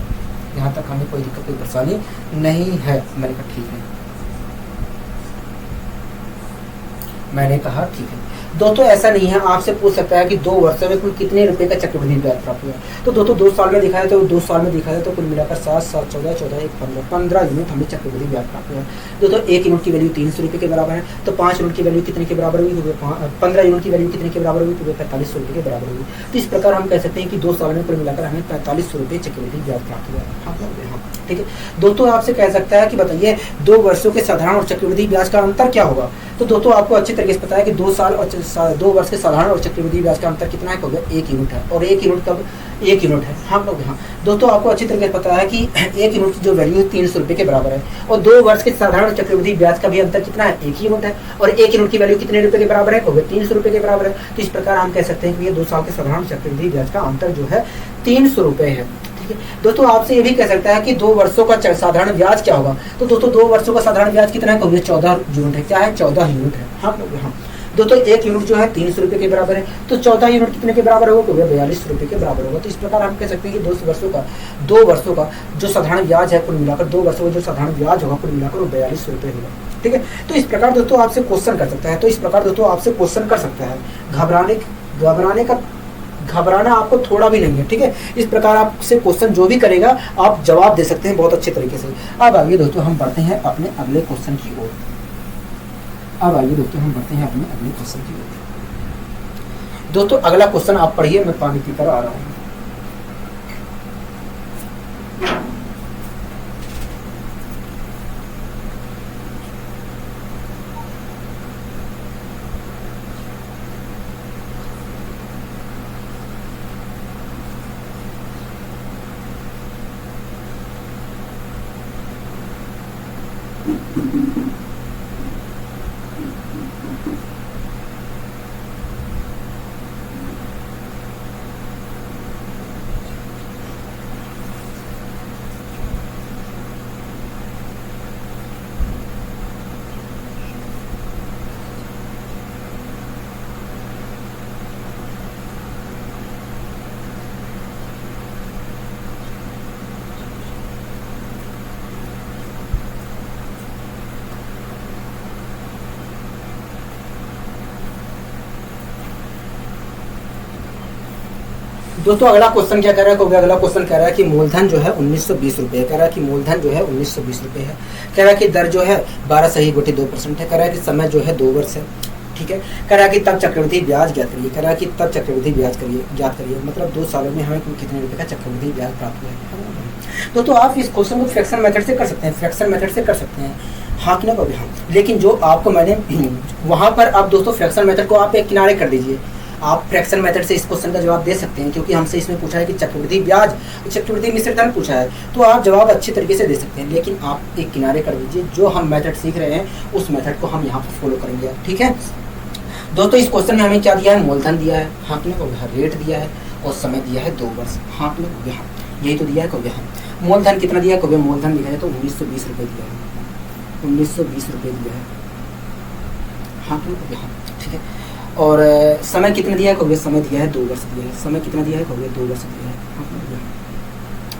[SPEAKER 1] यहाँ तक हमें कोई दिक्कत कोई परेशानी नहीं है। मैंने कहा ठीक है, मैंने कहा ठीक है। दोस्तों ऐसा नहीं है, आपसे पूछ सकता है कि 2 वर्षों में कुल कितने रुपए का चक्रवृद्धि ब्याज प्राप्त हुआ। तो दोस्तों 2 साल में दिखाया तो 2 साल में दिखाया तो कुल मिलाकर 7, 7, 14, 14, 1, 15 यूनिट हमें चक्रवृद्धि ब्याज प्राप्त हुआ। दोस्तों 1 यूनिट की वैल्यू 300 रुपये के बराबर है, तो 5 यूनिट की वैल्यू कितने के बराबर हुई? 15 यूनिट की वैल्यू कितने के बराबर हुई? तो 4500 रुपये के बराबर हुई। तो इस प्रकार हम कह सकते हैं कि 2 साल में कुल मिलाकर हमें 4500 रुपये चक्रवृद्धि ब्याज प्राप्त हुआ। ठीक है, दोस्तों आपसे कह सकता है कि बताइए 2 वर्षों के साधारण और चक्रवृद्धि ब्याज का अंतर क्या होगा। तो दोस्तों आपको अच्छी तरीके से पता है कि 2 साल और 2 वर्ष के साधारण और चक्रवृद्धि ब्याज का अंतर कितना है? 1 यूनिट है, और 1 यूनिट कब 1 यूनिट है। हम लोग यहाँ दोस्तों आपको अच्छी तरीके से पता है कि 1 यूनिट की जो वैल्यू है 300 रुपये के बराबर है, और 2 वर्ष के साधारण और चक्रवृद्धि ब्याज का भी अंतर कितना है? 1 यूनिट है, और 1 यूनिट की वैल्यू कितने रुपये के बराबर है? 300 रुपये के बराबर है। तो इस प्रकार हम कह सकते हैं कि ये 2 साल के साधारण चक्रवृद्धि ब्याज का अंतर जो है 300 रुपये है। दोस्तों आपसे ये भी कह सकता है कि 2 वर्षों का साधारण ब्याज क्या होगा। तो दोस्तों 2 वर्षों का साधारण ब्याज कितना है? 14 यूनिट है। क्या है? 14 यूनिट है। हाँ दोस्तों 1 यूनिट जो है 300 रुपये के बराबर है, तो 14 यूनिट कितने के बराबर होगा? 42 रुपये के बराबर होगा। तो इस प्रकार हम कह सकते हैं कि 2 वर्षों का जो साधारण ब्याज है कुल मिलाकर 2 वर्षों का जो साधारण ब्याज होगा कुल मिलाकर वो 42 रुपये होगा। ठीक है, तो इस प्रकार दोस्तों आपसे क्वेश्चन कर सकता है। तो इस प्रकार दोस्तों आपसे क्वेश्चन कर सकता है, घबराना आपको थोड़ा भी नहीं है। ठीक है, इस प्रकार आपसे क्वेश्चन जो भी करेगा आप जवाब दे सकते हैं बहुत अच्छे तरीके से। अब आइए दोस्तों हम बढ़ते हैं अपने अगले क्वेश्चन की ओर। दोस्तों अगला क्वेश्चन आप पढ़िए, मैं पानी पीकर आ रहा हूँ। दोस्तों अगला क्वेश्चन क्या कह रहा है, अगला क्वेश्चन कह रहा है कि मूलधन जो है 1920 रुपये है। कह रहा है कि मूलधन जो है 1920 रुपये है। कह रहा है कि दर जो है 12 सही बटे 2% है। कह रहा है कि समय जो है 2 वर्ष है। ठीक है। कह रहा है कि तब चक्रवृद्धि ब्याज ज्ञात करिए। कह रहा है कि तब चक्रवृद्धि ब्याज ज्ञात करिए, मतलब 2 सालों में हमें कितने रुपये का चक्रवृद्धि ब्याज प्राप्त हुआ है। दोस्तों आप इस क्वेश्चन को फ्रैक्शन मेथड से कर सकते हैं, फ्रैक्शन मेथड से कर सकते हैं, हाँ कि ना कभी हाँ। लेकिन जो आपको मैंने वहाँ पर आप दोस्तों फ्रैक्शन मेथड को आप एक किनारे कर दीजिए। आप फ्रैक्शन मेथड से इस क्वेश्चन का जवाब दे सकते हैं, क्योंकि हमसे इसमें पूछा है कि चक्रवृद्धि ब्याज, चक्रवृद्धि मिश्र धन पूछा है, तो आप जवाब अच्छी तरीके से दे सकते हैं। लेकिन आप एक किनारे कर दीजिए, जो हम मेथड सीख रहे हैं उस मेथड को हम यहाँ पर फॉलो करेंगे। ठीक है दोस्तों, इस क्वेश्चन में हमें क्या दिया है, मूलधन दिया है, हाँ कि ना, रेट दिया है और समय दिया है 2 वर्ष, हाँ कि ना, यही तो दिया है कभी। हाँ मूलधन कितना दिया है कभी, मूलधन दिया है तो 1920 रुपये दिया है, 1920 रुपये दिया है, हाँ कि ना, ठीक है। और समय कितना दिया है कहोगे, समय दिया है 2 वर्ष दिया है। समय कितना दिया है कहोगे, 2 वर्ष दिया है।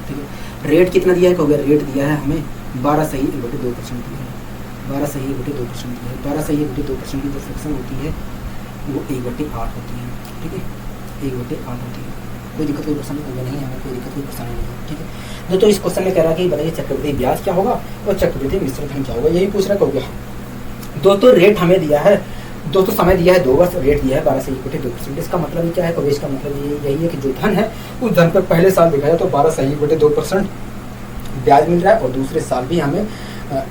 [SPEAKER 1] ठीक है। रेट कितना दिया है कहोगे, रेट दिया है हमें 12 सही 1/2% दिया है। 12 सही 1/2% दिया है। 12 सही 1/2% की जो फ्रैक्शन होती है वो 1/8 होती है। ठीक है, 1/8 होती है। कोई दिक्कत कोई परेशानी नहीं है, हमें कोई दिक्कत कोई परेशानी नहीं है। ठीक है दोस्तों, इस क्वेश्चन में कह रहा है कि बताइए चक्रवृद्धि ब्याज क्या होगा और चक्रवृद्धि मिश्र धन क्या होगा, यही पूछ रहा कहोगे। दोस्तों रेट हमें दिया है, दोस्तों समय दिया है 2 वर्ष, रेट दिया है 12 सही 1/2%। इसका मतलब क्या है कभी, इसका मतलब यही है कि जो धन है उस धन पर पहले साल दिखाया तो 12 सही 1/2% ब्याज मिल रहा है, और दूसरे साल भी हमें,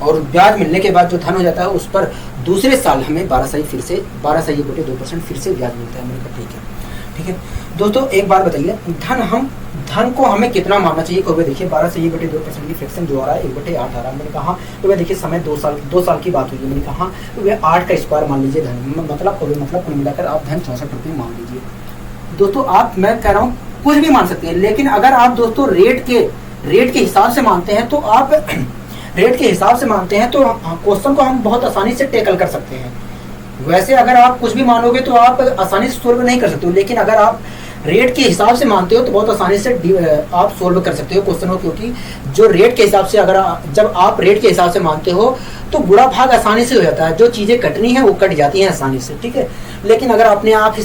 [SPEAKER 1] और ब्याज मिलने के बाद जो धन हो जाता है उस पर दूसरे साल हमें 12 सही 1/2% फिर से ब्याज मिलता है। मैंने कहा ठीक है। ठीक है दोस्तों, एक बार बताइए, धन को हमें कितना मानना चाहिए कहोगे। देखिए 12 सही 1/2% की फ्रैक्शन जो आ रहा है 1/8 आ रहा है। मैंने कहा तो वह देखिए समय 2 साल की बात हुई है। मैंने कहा तो वह 8 का स्क्वायर मान लीजिए धन, मतलब कुल मिलाकर आप धन 64 रुपये मान लीजिए। दोस्तों आप, मैं कह रहा हूँ कुछ भी मान सकते हैं, लेकिन अगर आप दोस्तों रेट के हिसाब से मानते हैं तो आप रेट के हिसाब से मानते हैं तो क्वेश्चन को हम बहुत आसानी से टैकल कर सकते हैं। वैसे अगर आप कुछ भी मानोगे तो आप आसानी से सोल्व नहीं कर सकते हो, लेकिन अगर आप रेट के हिसाब से मानते हो तो बहुत आसानी से आप सोल्व कर सकते हो क्वेश्चन को, क्योंकि जो रेट के हिसाब से जब आप रेट के हिसाब से मानते हो तो गुणा भाग आसानी से हो जाता है, जो चीजें कटनी है वो कट जाती हैं आसानी से। ठीक है, लेकिन अगर अपने आप के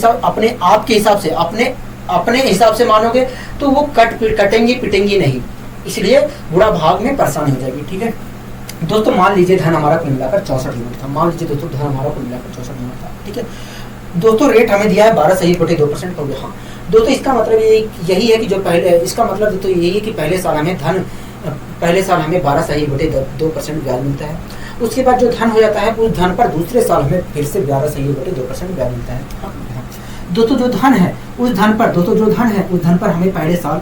[SPEAKER 1] हिसाब से अपने हिसाब से मानोगे तो वो कटेंगी पिटेंगी नहीं, इसलिए गुणा भाग में परेशानी हो जाएगी। ठीक है दोस्तों, मान लीजिए धन हमारा कुल मिलाकर 64 यूनिट था। मान लीजिए दोस्तों धन हमारा कुल मिलाकर 64 यूनिट था। ठीक है दोस्तों, रेट हमें दिया है 12 सही 1/2% हो गया। हाँ दोस्तों, इसका मतलब यही है कि जो पहले, इसका मतलब दोस्तों यही है कि पहले साल हमें 12 सही 1/2% ब्याज मिलता है। उसके बाद जो धन हो जाता है उस धन पर दूसरे साल हमें फिर से 12 सही 1/2% ब्याज मिलता है। दोस्तों जो धन है उस धन पर हमें पहले साल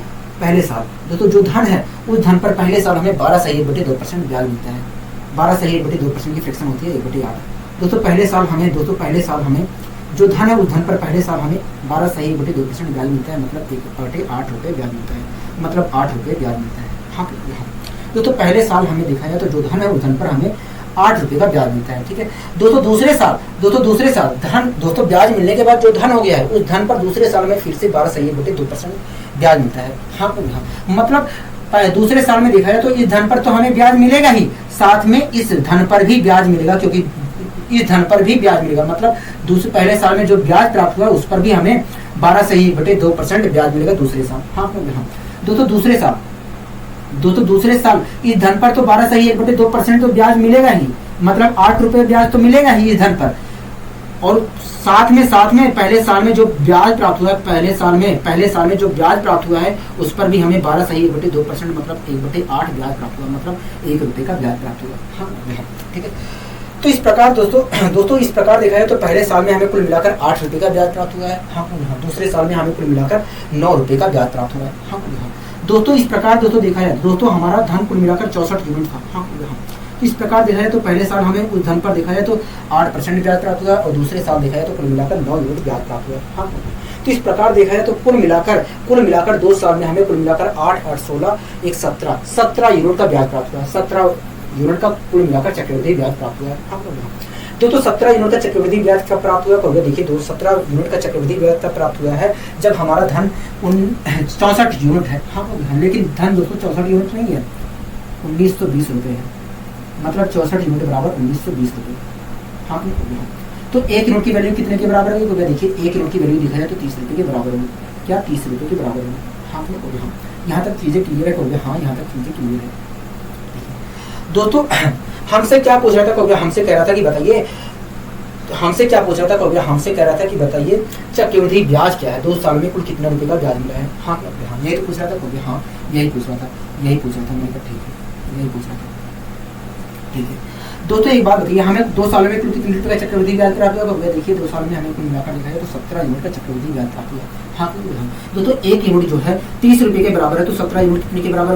[SPEAKER 1] दोस्तों जो धन है उस धन पर पहले साल हमें 12 सही 1/2% ब्याज मिलता है। 12 सही 1/2% की फ्रैक्शन होती है 1/8। दोस्तों पहले साल हमें जो धन है उस धन पर पहले साल हमें 12 सही 1/2% ब्याज मिलता है, मतलब 1/8 रुपये ब्याज मिलता है, मतलब 8 रुपये ब्याज मिलता है। हाँ दोस्तों पहले साल हमें देखा जाए तो जो धन है उस धन पर हमें 8 रुपये का ब्याज मिलता है। ठीक है दोस्तों, दूसरे साल धन दोस्तों ब्याज मिलने के बाद जो धन हो गया है उस धन पर दूसरे साल में फिर से 12 सही 1/2% ब्याज मिलता है। हाँ मतलब दूसरे साल में देखा जाए तो इस धन पर तो हमें ब्याज मिलेगा ही, साथ में इस धन पर भी ब्याज मिलेगा, क्योंकि इस धन पर भी ब्याज मिलेगा, मतलब पहले साल में जो ब्याज प्राप्त हुआ उस पर भी हमें 12 सही 2% ब्याज मिलेगा दूसरे साल। हाँ दोस्तों दूसरे साल इस धन पर तो 12 सही 1/2% तो ब्याज मिलेगा ही, मतलब 8 रुपये ब्याज तो मिलेगा ही इस धन पर, और साथ में पहले साल में जो ब्याज प्राप्त हुआ है पहले साल में जो ब्याज प्राप्त हुआ है उस पर भी हमें 12 सही 1/2% मतलब 1/8 ब्याज प्राप्त हुआ, मतलब 1 रुपये का ब्याज प्राप्त हुआ। हाँ ठीक है, तो इस प्रकार दोस्तों इस प्रकार देखा है तो पहले साल में हमें कुल मिलाकर 8 रुपये का ब्याज प्राप्त हुआ है। हाँ दूसरे साल में हमें कुल मिलाकर 9 रुपये का ब्याज प्राप्त हुआ है। हाँ दोस्तों इस प्रकार दोस्तों देखा जाए दोस्तों हमारा धन कुल मिलाकर 64 यूनिट था। हाँ इस प्रकार देखा जाए तो पहले साल हमें उस धन पर देखा जाए तो 8% ब्याज प्राप्त हुआ और दूसरे साल देखा जाए तो कुल मिलाकर 9 यूनिट ब्याज प्राप्त हुआ। हाँ तो इस प्रकार देखा जाए तो कुल मिलाकर 2 साल में हमें कुल मिलाकर 8 8 16 एक 17 यूनिट का ब्याज प्राप्त हुआ। 17 यूनिट का कुल मिलाकर चक्रवृद्धि ब्याज प्राप्त हुआ है। तो 17 यूनिट का चक्रवृद्धि ब्याज कब प्राप्त हुआ कहोगे, देखिए 17 यूनिट का चक्रवृद्धि ब्याज तब प्राप्त हुआ है जब हमारा धन 64 यूनिट है। हाँ लेकिन धन दोस्तों 64 यूनिट नहीं है, 1920 रुपये है, मतलब 64 यूनिट बराबर 1920 रुपये। हाँ तो 1 यूनिट की वैल्यू कितने के बराबर होगी, देखिए 1 यूनिट की वैल्यू दिखा जाए तो 30 रुपये के बराबर होगी। क्या 30 रुपये के बराबर होगा। हाँ कहोगे हाँ, यहाँ तक चीज़ें क्लियर है, कहोगे हाँ यहाँ तक चीज़ें क्लियर है। दोस्तों हमसे क्या पूछ रहा था, कहोगे हमसे कह रहा था कि बताइए, हमसे क्या पूछ रहा था, कहोगे हमसे कह रहा था कि बताइए चक्रवृद्धि ब्याज क्या है, 2 साल में कुल कितना रुपये का ब्याज मिला है। हाँ कहोगे हाँ, यही तो पूछ रहा था, कहोगे हाँ यही पूछ रहा था, यही पूछ रहा था। मैंने कहा ठीक है, यही पूछ रहा था, ठीक है। दोस्तों एक बात बताइए, हमें 2 साल में कुल कितने रुपये का चक्रवृद्धि ब्याज प्राप्त हुआ, कहोगे देखिए 2 साल में हमें कुल मिलाकर देखा है तो 17 यूनिट का चक्रवृद्धि ब्याज प्राप्त हुआ। हाँ कहोगे हाँ। दोस्तों 1 यूनिट जो है 30 रुपये के बराबर है, तो 17 यूनिट कितने के बराबर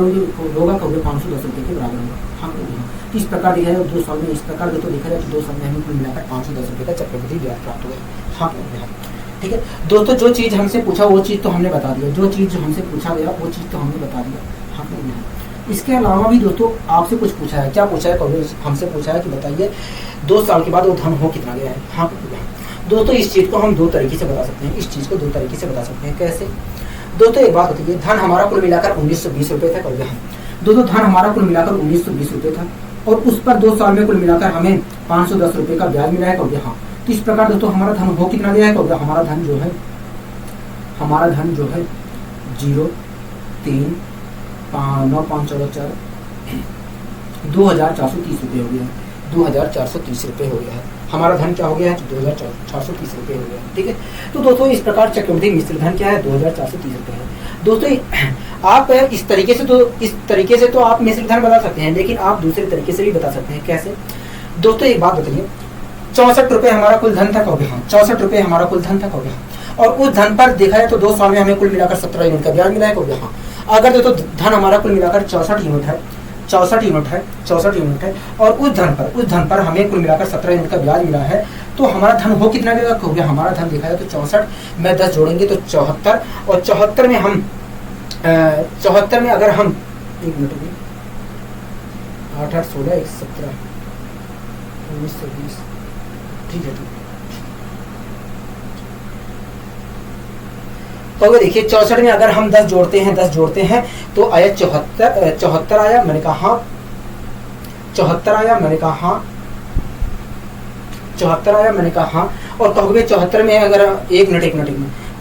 [SPEAKER 1] होगा, कहोगे 510 रुपये के बराबर होगा। हाँ कहोगे हाँ। इस प्रकार देखा जाए 2 साल में, इस प्रकार दोस्तों देखा जाए तो 2 साल में हमें कुल मिलाकर 510 रुपये का चक्रवृद्धि ब्याज प्राप्त हुआ। हाँ कहोगे हाँ, ठीक है। दोस्तों जो चीज़ हमसे पूछा वो चीज़ तो हमने बता दिया, जो चीज़ हमसे पूछा गया वो चीज़ तो हमने बता दिया। हाँ कहोगे हाँ। इसके अलावा भी दोस्तों आपसे कुछ पूछा है, क्या पूछा है, कहोगे हमसे पूछा है कि बताइए 2 साल के बाद वो धन हो कितना गया है। हाँ कहोगे हाँ। दोस्तों इस चीज़ को हम 2 तरीके से बता सकते हैं, इस चीज़ को 2 तरीके से बता सकते हैं। कैसे? दोस्तों एक बात बताइए, धन हमारा कुल मिलाकर 1920 रुपये था, कहोगे हाँ। दोस्तों धन हमारा कुल मिलाकर 1920 रुपये था और उस पर 2 साल में कुल मिलाकर हमें 510 रुपये का ब्याज मिला है, कहोगे हाँ। तो इस प्रकार दोस्तों हमारा धन हो कितना गया है, कहोगे हमारा धन जो है 0 3 9 5 14 4 2430 रुपये हो गया है, 2430 रुपये हो गया है। हमारा धन क्या हो गया है, 2430 रुपये हो गया है, ठीक है। तो दोस्तों इस प्रकार चक्रवृद्धि मिश्र धन क्या है, 2430 रुपये है। दोस्तों आप इस तरीके से तो आप मिश्र धन बता सकते हैं, लेकिन आप दूसरे तरीके से भी बता सकते हैं। कैसे? दोस्तों एक बात बताइए, 64 रुपये हमारा कुल धन था, कहोगे हाँ। 64 रुपये हमारा कुल धन था, कहोगे हाँ। और उस धन पर देखा जाए तो 2 साल में हमें कुल मिलाकर 17 यूनिट का ब्याज मिला है, कहोगे हाँ। अगर दोस्तों धन हमारा कुल मिलाकर 64 यूनिट है और उस धन पर हमें कुल मिलाकर 17 यूनिट का ब्याज मिला है, तो हमारा धन हो कितना गया, कहोगे हमारा धन देखा जाए तो 64 में 10 जोड़ेंगे तो 74, और 74 में हम 74 में अगर हम 1 मिनट में 8 8 16 1 17 19 20, ठीक है। तो देखिए 64 में अगर हम 10 जोड़ते हैं तो आया 74 आया, मैंने कहा 74 आया, मैंने कहा 74 आया, मैंने कहा हाँ। और कहोगे 74 में अगर 1 मिनट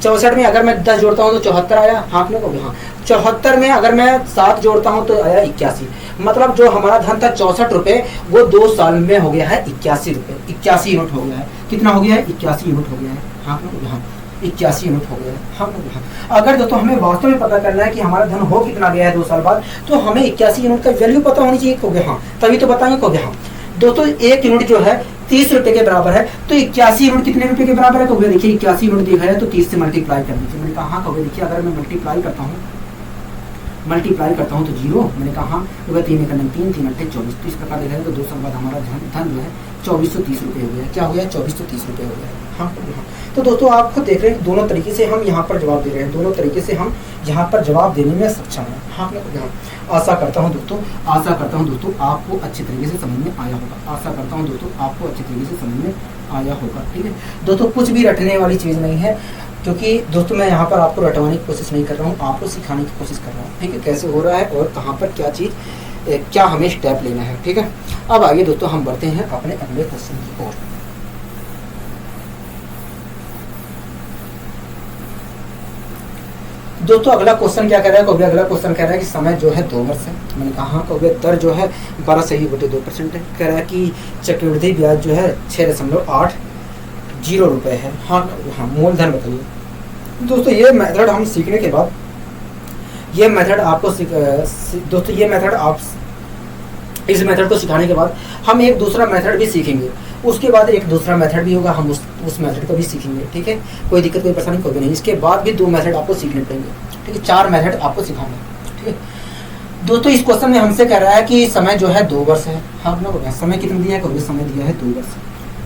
[SPEAKER 1] 64 में अगर मैं 10 जोड़ता हूँ तो 74 आया, हाँ क्यों कहोगे हाँ। 74 में अगर मैं 7 जोड़ता हूँ तो आया 81, मतलब जो हमारा धन था 64 रुपये वो 2 साल में हो गया है 81 रुपये, 81 यूनिट हो गया है। कितना हो गया है, 81 यूनिट हो गया है। हाँ क्यों हाँ, 81 यूनिट हो गया है। हाँ। अगर दोस्तों हमें वास्तव में पता करना है कि हमारा धन हो कितना गया है 2 साल बाद, तो हमें 81 यूनिट का वैल्यू पता होनी चाहिए, कहोगे हाँ। तभी तो बताएंगे, कहोगे हाँ। दोस्तों 1 यूनिट जो है 30 रुपये के बराबर है, तो 81 यूनिट कितने रुपये के बराबर है, कहोगे देखिए 81 यूनिट देखा जाए तो 30 से मल्टीप्लाई कर दीजिए। मैंने कहा हाँ, कहोगे देखिए अगर मैं मल्टीप्लाई करता हूँ तो 0, मैंने कहा हाँ, तो 3 1 3 3 8 24, तो इस प्रकार देखा जाए तो 2 साल बाद हमारा धन जो है 2430 रुपये हो गया। क्या हो गया, 2430 रुपये हो गया। हाँ हाँ। तो दोस्तों आप खुद देख रहे हैं दोनों तरीके से हम यहाँ पर जवाब दे रहे हैं, दोनों तरीके से हम यहाँ पर जवाब देने में सक्षम हैं। हाँ आशा करता हूँ दोस्तों आपको अच्छे तरीके से समझ में आया होगा। ठीक है दोस्तों, कुछ भी रटने वाली चीज़ नहीं है, क्योंकि दोस्तों मैं यहाँ पर आपको रटवाने की कोशिश नहीं कर रहा हूँ, आपको सिखाने की कोशिश कर रहा हूँ। ठीक है, कैसे हो रहा है और कहाँ पर क्या चीज़, क्या हमें स्टेप लेना है। ठीक है, अब आइए दोस्तों हम बढ़ते हैं अपने अगले क्वेश्चन की ओर। दोस्तों अगला क्वेश्चन क्या कह रहा है, कहोगे अगला क्वेश्चन कह रहा है कि समय जो है 2 वर्ष है। मैंने कहा कहोगे दर जो है 12.2% है। कह रहा है कि चक्रवृद्धि ब्याज जो है 6.80 रुपये है। हाँ हाँ, मूलधन बताइए। दोस्तों ये मेथड हम सीखने के बाद, ये मेथड आपको दोस्तों ये मेथड आप इस मेथड को सिखाने के बाद हम एक दूसरा मेथड भी सीखेंगे, उसके बाद एक दूसरा मेथड भी होगा, हम उस मेथड को भी सीखेंगे। ठीक है, कोई दिक्कत कोई परेशानी कोई भी नहीं। इसके बाद भी 2 मेथड आपको सीखने पड़ेंगे। ठीक है, 4 मेथड आपको सिखाना है। ठीक है दोस्तों, इस क्वेश्चन में हमसे कह रहा है कि समय जो है 2 वर्ष है। हाँ ना, समय कितना दिया है, कहोगे समय दिया है 2 वर्ष।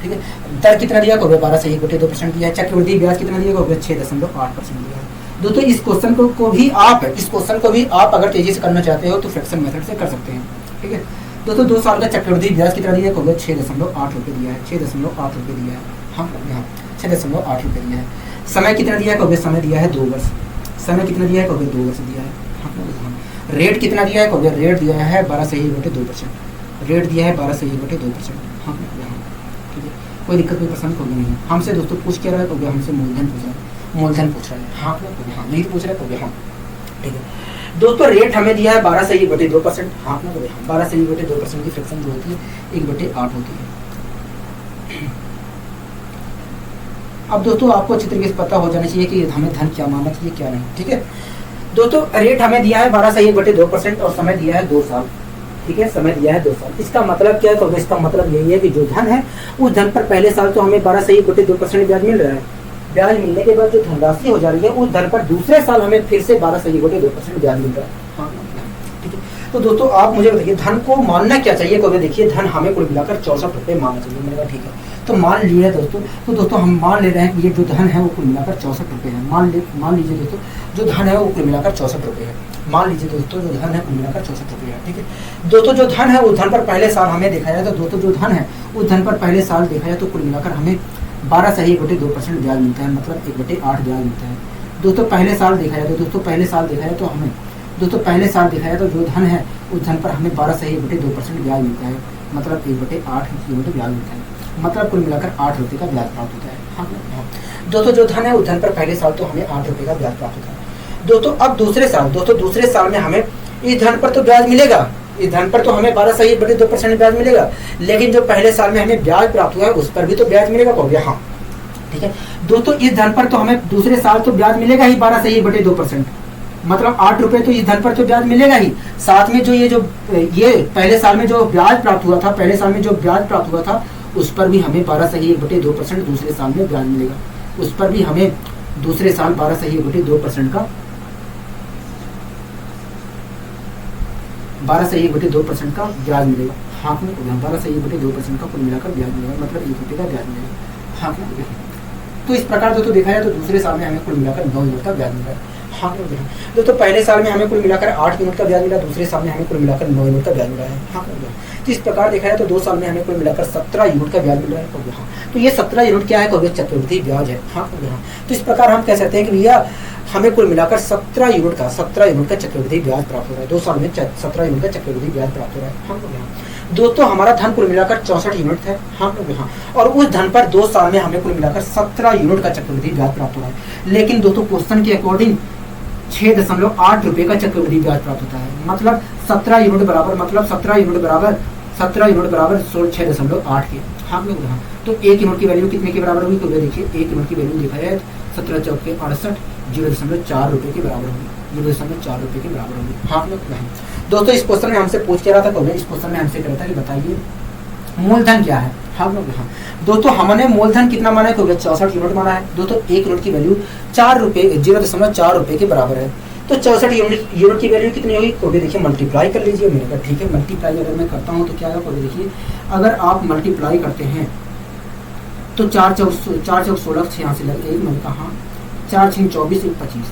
[SPEAKER 1] ठीक है, दर कितना दिया, कहोगे 12.2% दिया है। चक्रवृद्धि ब्याज कितना दिया, कहोगे 6.8% दिया है। दोस्तों इस क्वेश्चन को भी आप अगर तेजी से करना चाहते हो तो फ्रैक्शन मेथड से कर सकते हैं। ठीक है दोस्तों, 2 साल का चक्रवृद्धि ब्याज कितना दिया है, कहोगे 6.8 रुपये दिया है। 6.8 रुपये दिया है। हाँ यहाँ 6.8 रुपये दिया है। समय कितना दिया है, कहोगे समय दिया है 2 वर्ष। समय कितना दिया है, कहोगे 2 वर्ष दिया है। हाँ रेट कितना दिया है, कहोगे रेट दिया है 12.2%। रेट दिया है 12.2%। हाँ यहाँ ठीक है, कोई दिक्कत कोई पसंद कहोगे नहीं। हमसे दोस्तों पूछ क्या रहा है, कहोगे हमसे मूलधन पूछ रहा है। मूलधन पूछ रहा है, हाँ हाँ, नहीं तो पूछ रहा है तो हाँ, ठीक है दोस्तों। रेट हमें दिया है 12/2%, हाँ 12/2% की फ्रैक्शन जो होती है 1/8 होती है। अब दोस्तों आपको अच्छी तरीके से पता हो जाना चाहिए कि हमें धन क्या मानना चाहिए क्या नहीं, ठीक है दोस्तों। रेट हमें दिया है 12/1/2% और समय दिया है 2 साल, ठीक है, समय दिया है 2 साल। इसका मतलब क्या है, तो इसका मतलब यही है कि जो धन है उस धन पर पहले साल तो हमें 12/2% ब्याज मिल रहा है, ब्याज मिलने के बाद जो धनराशि हो जा रही है उस धन पर दूसरे साल हमें फिर से 12/2% ब्याज मिल रहा है, हाँ ठीक है। तो दोस्तों आप मुझे बताइए धन को मानना क्या चाहिए, क्योंकि देखिए धन हमें कुल मिलाकर 64 रुपये मानना चाहिए। मैंने कहा ठीक है, तो मान लिया दोस्तों, तो दोस्तों हम मान ले रहे हैं कि ये जो धन है वो कुल मिलाकर 64 रुपये है। मान लीजिए दोस्तों जो धन है वो कुल मिलाकर 64 रुपये है। मान लीजिए दोस्तों जो धन है कुल मिलाकर 64 रुपये है, ठीक है दोस्तों। जो धन है उस धन पर पहले साल हमें देखा जाए तो दोस्तों जो धन है उस धन पर पहले साल देखा जाए तो कुल मिलाकर हमें 12/1/2% ब्याज मिलता है, मतलब 1/8 ब्याज मिलता है दोस्तों। पहले साल देखा जाए तो दोस्तों पहले साल देखा जाए तो हमें दोस्तों पहले साल देखा जाए तो जो धन है उस धन पर हमें 12/1/2% ब्याज मिलता है, मतलब 1/8 ब्याज मिलता है, मतलब कुल मिलाकर 8 रुपये का ब्याज प्राप्त होता है, हाँ दोस्तों। जो धन है उस धन पर पहले साल तो हमें 8 रुपये का ब्याज प्राप्त होता है दोस्तों। अब दूसरे साल दोस्तों दूसरे साल में हमें इस धन पर तो ब्याज मिलेगा, इस धन पर तो हमें 12/2% ब्याज मिलेगा, लेकिन जो पहले साल में हमें ब्याज प्राप्त हुआ है उस पर भी तो ब्याज मिलेगा, हो गया हाँ ठीक है दोस्तों। इस धन पर तो हमें दूसरे साल तो ब्याज मिलेगा ही 12/2%, मतलब 8 रुपए तो इस धन पर तो ब्याज मिलेगा ही। साथ में जो ये पहले साल में जो ब्याज प्राप्त हुआ था, पहले साल में जो ब्याज प्राप्त हुआ था उस पर भी हमें 12/2% दूसरे साल में ब्याज मिलेगा, उस पर भी हमें दूसरे साल 12/2% का 12/2% का ब्याज मिलेगा, हाँ 12/2% का कुल मिलाकर ब्याज मिलेगा, मतलब 1 रुपये का ब्याज मिलेगा, हाँ। तो इस प्रकार दोस्तों देखा जाए तो दूसरे साल में हमें कुल मिलाकर 9 यूनिट का ब्याज मिला है, हाँ दोस्तों। पहले साल में हमें कुल मिलाकर 8 यूनिट का ब्याज मिला, दूसरे साल में हमें कुल मिलाकर 9 यूनिट का ब्याज मिला है, हाँ। तो इस प्रकार देखा जाए तो 2 साल में हमें कुल मिलाकर 17 यूनिट का ब्याज मिल रहा है, हाँ। तो ये 17 यूनिट क्या है, चक्रवृद्धि ब्याज है, हाँ। तो इस प्रकार हम कह सकते हैं कि भैया हमें कुल मिलाकर 17 यूनिट का चक्रवृद्धि ब्याज प्राप्त हो रहा है, 2 साल में 17 यूनिट का चक्रवृद्धि ब्याज प्राप्त हो रहा है, हाँ। दोस्तों हमारा धन कुल मिलाकर 64 यूनिट है, हाँ हाँ। और उस धन पर 2 साल में हमें कुल मिलाकर 17 यूनिट का चक्रवृद्धि ब्याज प्राप्त हो रहा है, लेकिन दोस्तों क्वेश्चन के अकॉर्डिंग 6.8 रुपए का चक्रवृद्धि ब्याज प्राप्त होता है, मतलब 17 यूनिट बराबर, मतलब 17 यूनिट बराबर 6.8 के, हाँ लोग हाँ। तो 1 यूनिट की वैल्यू कितने के बराबर होगी, तो देखिए 1 यूनिट की वैल्यू देखा जाए 17 चौक के 68 0.4 रुपए के बराबर होगी, 0.4 रुपए के बराबर होगी, हाँ लोग दोस्तों। इस क्वेश्चन में हमसे पूछ के रहा था, तो इस क्वेश्चन में हमसे कह रहा था कि बताइए मूलधन क्या है, हाँ लोग हाँ। दोस्तों हमने मूलधन कितना माना है, 64 यूनिट माना है दोस्तों। 1 यूनिट की वैल्यू 4 रुपए 0.4 रुपए के बराबर है, तो 64 यूनिट की वैल्यू कितनी होगी, तो देखिए मल्टीप्लाई कर लीजिए। मैंने कहा ठीक है, मल्टीप्लाई अगर मैं करता हूँ तो क्या होगा, देखिए अगर आप मल्टीप्लाई करते हैं तो 4 चौक 16 यहाँ से लग 1, मैंने कहा 4 6 24 1 25,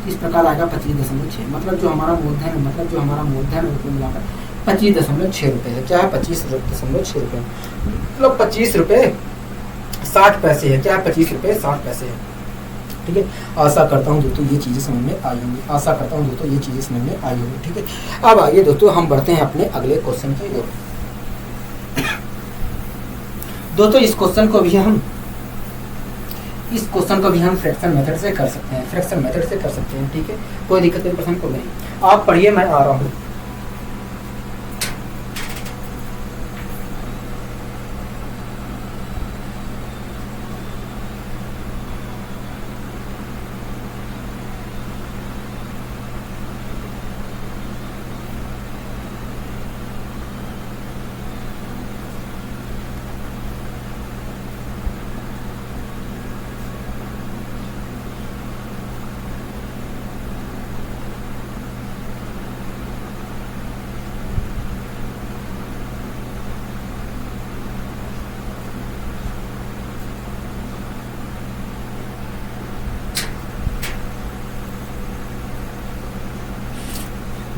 [SPEAKER 1] इस प्रकार आएगा 25.6, मतलब जो हमारा मूलधन है, उसको मिलाकर 25.6 रुपये है, क्या है 25.6 रुपये, मतलब 25 रुपये 60 पैसे है, क्या है 25 रुपये 60 पैसे है, ठीक है। आशा करता हूँ दोस्तों ये चीज़ें समझ में आई होंगी, ठीक है। अब आइए दोस्तों हम बढ़ते हैं अपने अगले क्वेश्चन की ओर। दोस्तों इस क्वेश्चन को भी हम फ्रैक्शन मेथड से कर सकते हैं, ठीक है, कोई दिक्कत नहीं, पसंद को नहीं। आप पढ़िए, मैं आ रहा हूँ।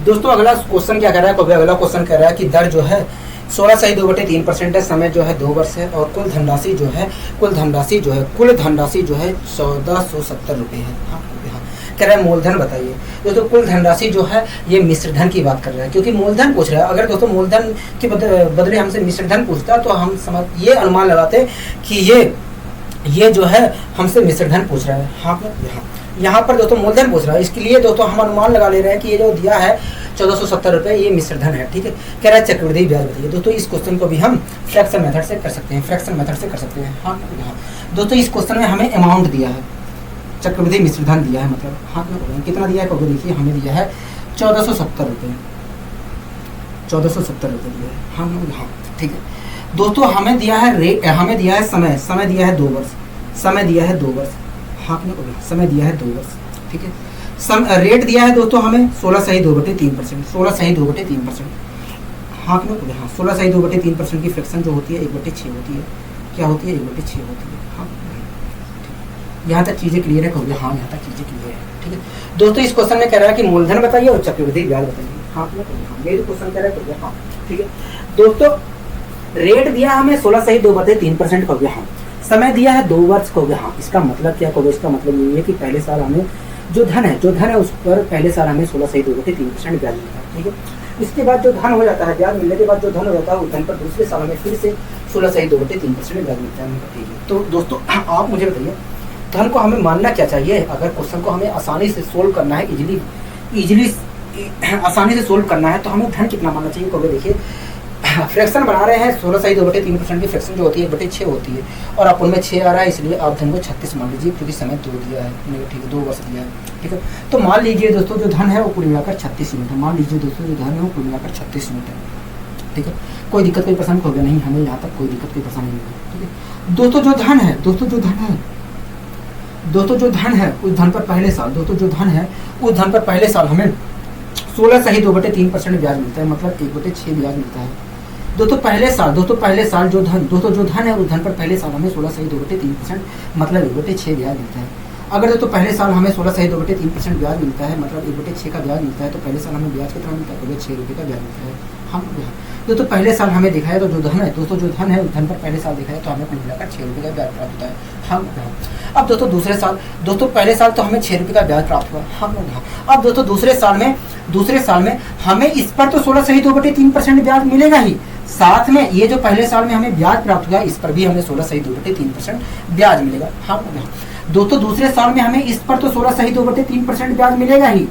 [SPEAKER 1] दोस्तों अगला क्वेश्चन क्या कह रहा है, अगला क्वेश्चन कह रहा है कि दर जो है 16/2/3% है, समय जो है 2 वर्ष है, और कुल धनराशि जो है 1470 रुपये है, हाँ कह रहा है मूलधन बताइए। दोस्तों कुल धनराशि जो है ये मिश्र धन की बात कर रहा है, क्योंकि मूलधन पूछ रहा है। अगर दोस्तों मूलधन के बदले हमसे मिश्र धन पूछता तो हम ये अनुमान लगाते कि ये ये जो है हमसे मिश्र धन पूछ रहा है। हाँ, यहाँ पर दोस्तों मूलधन पूछ रहा है, इसके लिए दोस्तों हम अनुमान लगा ले रहे हैं कि ये जो दिया है 1470 रुपये ये मिश्र धन है। ठीक है, कह रहा है चक्रवृद्धि ब्याज बताइए। दोस्तों इस क्वेश्चन को भी हम फ्रैक्शन मेथड से कर सकते हैं, फ्रैक्शन मेथड से कर सकते हैं। हाँ, दोस्तों इस क्वेश्चन में हमें अमाउंट दिया है, चक्रवृद्धि मिश्र धन दिया है, मतलब हाथ में कितना दिया है कभी देखिए, हमें दिया है 1470 रुपये, 1470 रुपये दिया है। हाँ, ठीक है दोस्तों, हमें दिया है हमें दिया है समय दिया है 2 वर्ष, समय दिया है 2 वर्ष। हाँ, समय दिया है 2 वर्ष। ठीक है, रेट दिया है दोस्तों हमें 16/2/3%, 16/2/3%। हाँ, 16/2/3% की फ्रैक्शन जो होती है 1/6 होती है। क्या होती है? 1/6 होती है। हाँ, यहाँ तक चीजें क्लियर है? कहोगे हाँ, यहाँ तक चीजें क्लियर है। ठीक है दोस्तों, इस क्वेश्चन में कह रहा है कि मूलधन बताइए और चक्रवृद्धि ब्याज बताइए। हाँ, ये क्वेश्चन कह रहा है। हाँ, ठीक है दोस्तों, रेट दिया हमें 16/2/3% कहोगे हाँ, समय दिया है 2 वर्ष कहोगे हाँ। इसका मतलब क्या कहोगे? इसका मतलब ये है कि पहले साल हमें जो धन है उस पर पहले साल हमें 16/2/3% ब्याज मिलता है। ठीक है, इसके बाद जो धन हो जाता है, ब्याज मिलने के बाद जो धन हो जाता है उस धन पर दूसरे साल में फिर से 16/2/3% ब्याज मिलता है। ठीक है, तो दोस्तों आप मुझे बताइए धन को हमें मानना क्या चाहिए? अगर क्वेश्चन को हमें आसानी से सोल्व करना है, इजीली आसानी से सोल्व करना है, तो हमें धन कितना मानना चाहिए? कहोगे देखिए फ्रैक्शन बना रहे हैं, 16/2/3% की फ्रैक्शन जो होती है 1/6 होती है, और आप उनमें 6 आ रहा है, इसलिए आप धन को 36 मान लीजिए, क्योंकि समय 2 दिया है। ठीक है, 2 वर्ष दिया है। ठीक है, तो मान लीजिए दोस्तों जो धन है वो कुल मिलाकर 36 यूनिट है। मान लीजिए दोस्तों जो धन है वो कुल मिलाकर 36 यूनिट है। ठीक है, कोई दिक्कत कोई परेशानी हो गया नहीं, हमें यहाँ तक कोई दिक्कत कोई परेशानी नहीं है। ठीक है दोस्तों, जो धन है उस धन पर पहले साल उस धन पर पहले साल हमें 16/2/3% ब्याज मिलता है, मतलब 1/6 ब्याज मिलता है। दोस्तों पहले साल जो धन है उस धन पर पहले साल हमें 16/2/3% मतलब 1/6 ब्याज मिलता है। अगर दोस्तों पहले साल हमें 16/2/3% ब्याज मिलता है, मतलब 1/6 का ब्याज मिलता है, तो पहले साल हमें ब्याज कितना मिलता है? 6 रुपये का ब्याज मिलता है। हम दोस्तों पहले साल हमें दिखाया तो जो धन है उस धन पर पहले साल दिखाया तो हमें कुल मिलाकर 6 रुपये का ब्याज प्राप्त होता है। हम अब दोस्तों दूसरे साल, दोस्तों पहले साल तो हमें 6 रुपये का ब्याज प्राप्त हुआ। हम अब दोस्तों दूसरे साल में हमें इस पर तो 16/2/3% ब्याज मिलेगा ही, साथ में ये जो पहले साल में हमें ब्याज प्राप्त हुआ इस पर भी हमें 16/2/3% ब्याज मिलेगा। हम दोस्तों दूसरे साल में हमें इस पर तो 16/2/3% ब्याज मिलेगा ही,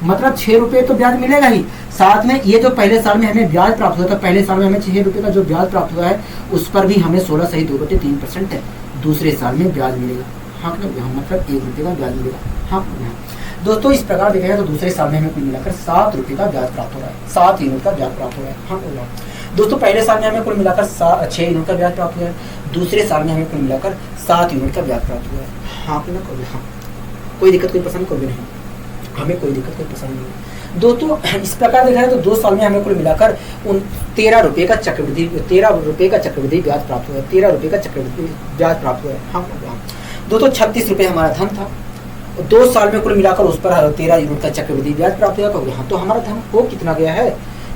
[SPEAKER 1] मतलब 6 रुपये तो ब्याज मिलेगा ही, साथ में ये जो पहले साल में हमें ब्याज प्राप्त हुआ था, पहले साल में हमें 6 रुपये का जो ब्याज प्राप्त हुआ है उस पर भी हमें 16/2/3% दूसरे साल में ब्याज मिलेगा। हाँ, मतलब 1 रुपये का ब्याज मिलेगा। हाँ दोस्तों, इस प्रकार देखा जाए तो दूसरे साल में हमें कुल मिलाकर 7 रुपये का ब्याज प्राप्त हो रहा है, 7 यूनिट का ब्याज प्राप्त हो रहा है। हाँ दोस्तों, पहले साल में हमें कुल मिलाकर 6 यूनिट का ब्याज प्राप्त हुआ है, दूसरे साल में हमें कुल मिलाकर 7 यूनिट का ब्याज प्राप्त हुआ है। हाँ, कोई दिक्कत कोई पसंद कोई नहीं, हमें कोई दिक्कत कोई पसंद नहीं। दोस्तों इस प्रकार देखा जाए तो 2 साल में हमें कुल मिलाकर 13 रुपये का चक्रवृद्धि ब्याज प्राप्त हुआ है, 13 रुपये का चक्रवृद्धि ब्याज प्राप्त हुआ है। हाँ दोस्तों, 36 रुपये हमारा धन था, 2 साल में कुल मिलाकर उस पर 13 यूनिट का चक्रवृद्धि ब्याज प्राप्त हुआ। हाँ, तो हमारा धन हो कितना गया है?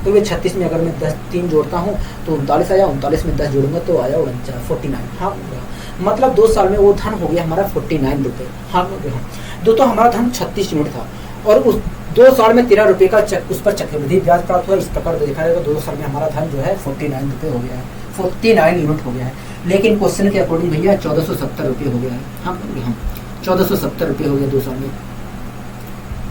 [SPEAKER 1] तो ये 36 में अगर मैं 3 जोड़ता हूँ तो 39 आया, 39 में 10 जोड़ूंगा तो आया 49। हाँ, मतलब 2 साल में वो धन हो गया हमारा 49 रुपये। हाँ दोस्तों, हमारा धन 36 यूनिट था और उस 2 साल में 13 रुपये का उस पर चक्रवृद्धि ब्याज प्राप्त हुआ। इस प्रकार देखा जाए तो 2 साल में हमारा धन जो है 49 रुपये हो गया है, 49 यूनिट हो गया है। लेकिन क्वेश्चन के अकॉर्डिंग भैया 1470 रुपये हो गया है। हाँ 1470 रुपये हो गया 2 साल में।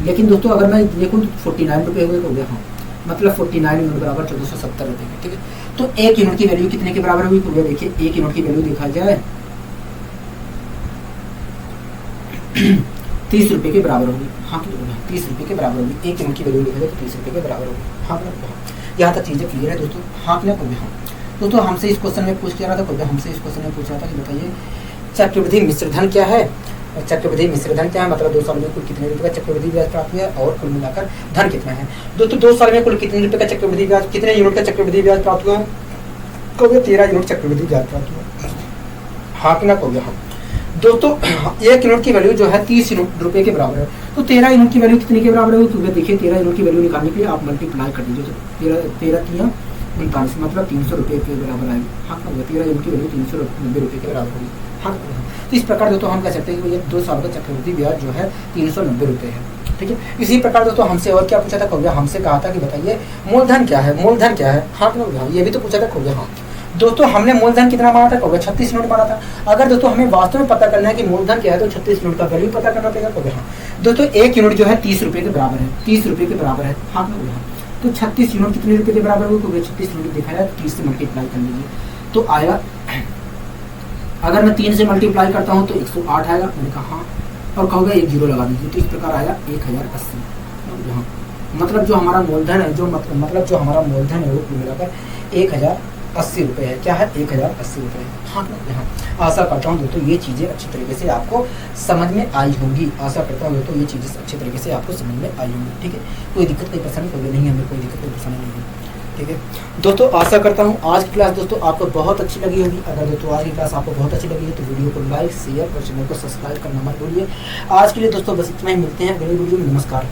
[SPEAKER 1] लेकिन दोस्तों अगर मैं देखूँ तो 49 रुपये हो गया। हाँ, मतलब 49 यूनिट बराबर 1470 रुपये का। ठीक है, तो 1 यूनिट की वैल्यू कितने के बराबर हुई? देखिए 1 यूनिट की वैल्यू देखा जाए 30 रुपये के बराबर होगी। हाँ, 30 रुपये के बराबर होगी। 1 यूनिट की वैल्यू देखा जाए तो 30 रुपये के बराबर होगी। हाँ, यहाँ तक चीज़ें क्लियर है दोस्तों। हाँ, दोस्तों हमसे इस क्वेश्चन में पूछ रहा था, हमसे इस क्वेश्चन में पूछ रहा था कि बताइए चक्रवृद्धि मिश्र धन क्या है? चक्रवृद्धि मिश्र धन क्या है, मतलब 2 साल में कुल कितने रुपये का चक्रवृद्धि ब्याज प्राप्त हुआ और कुल मिलाकर धन कितना है। दोस्तों 2 साल में कुल कितने रुपये का चक्रवृद्धि ब्याज, कितने यूनिट का चक्रवृद्धि ब्याज प्राप्त हुआ है? कहोगे 13 यूनिट चक्रवृद्धि ब्याज प्राप्त हुआ। हाँ कि ना कहोगे? हाँ दोस्तों, 1 यूनिट की वैल्यू जो है 30 रुपये के बराबर है, तो 13 यूनिट की वैल्यू कितने के बराबर है? तो देखिए 13 यूनिट की वैल्यू निकालने के लिए आप मल्टीप्लाई कर दीजिए, 13 39 मतलब 300 रुपये के बराबर आएगी। हाँ, 13 यूनिट की वैल्यू 390 रुपये के बराबर होगी। हाँ, तो इस प्रकार दोस्तों हम कह सकते हैं कि ये 2 साल का चक्रवृद्धि ब्याज जो है 390 रुपये है। ठीक है, इसी प्रकार दोस्तों हमसे और क्या पूछा था? कहोगे हमसे कहा था कि बताइए मूलधन क्या है, मूलधन क्या है? हाँ, ये भी तो पूछा था। कहोगे हाँ, दोस्तों हमने मूलधन कितना माना था, कहोगे 36 यूनिट माना था। अगर दोस्तों हमें वास्तव में पता करना है कि मूलधन क्या है तो 36 यूनिट का वैल्यू पता करना पड़ेगा। कहोगे हाँ। दोस्तों 1 यूनिट जो है 30 रुपये के बराबर है, 30 रुपये के बराबर है। हाँ कहोगे हाँ। तो 36 यूनिट कितने रुपये के बराबर होगा, कहोगे 36 यूनिट देखा जाए 30 से मल्टीप्लाई कर लीजिए तो आएगा, अगर मैं 3 से मल्टीप्लाई करता हूँ तो 108 आएगा। मैंने कहा हाँ, और कहोगे एक जीरो लगा दीजिए तो इस प्रकार आएगा 1080। हाँ, मतलब जो हमारा मूलधन है, जो मतलब जो हमारा मूलधन है वो कुल मिलाकर 1080 रुपये है। क्या है, 1080 रुपये है। हाँ यहाँ आशा करता हूँ दोस्तों ये चीज़ें अच्छी तरीके से आपको समझ में आई होंगी। आशा करता हूँ दोस्तों ये चीज़ें अच्छी तरीके से आपको समझ में आई होंगी। ठीक है, कोई दिक्कत कोई परेशानी कोई नहीं है, हमें कोई दिक्कत कोई परेशानी नहीं है। ठीक है दोस्तों, आशा करता हूँ आज की क्लास दोस्तों आपको बहुत अच्छी लगी होगी। अगर दोस्तों आज की क्लास आपको बहुत अच्छी लगी है तो वीडियो को लाइक शेयर और चैनल को सब्सक्राइब करना मत भूलिए। आज के लिए दोस्तों बस इतना ही, मिलते हैं अगले वीडियो में। नमस्कार।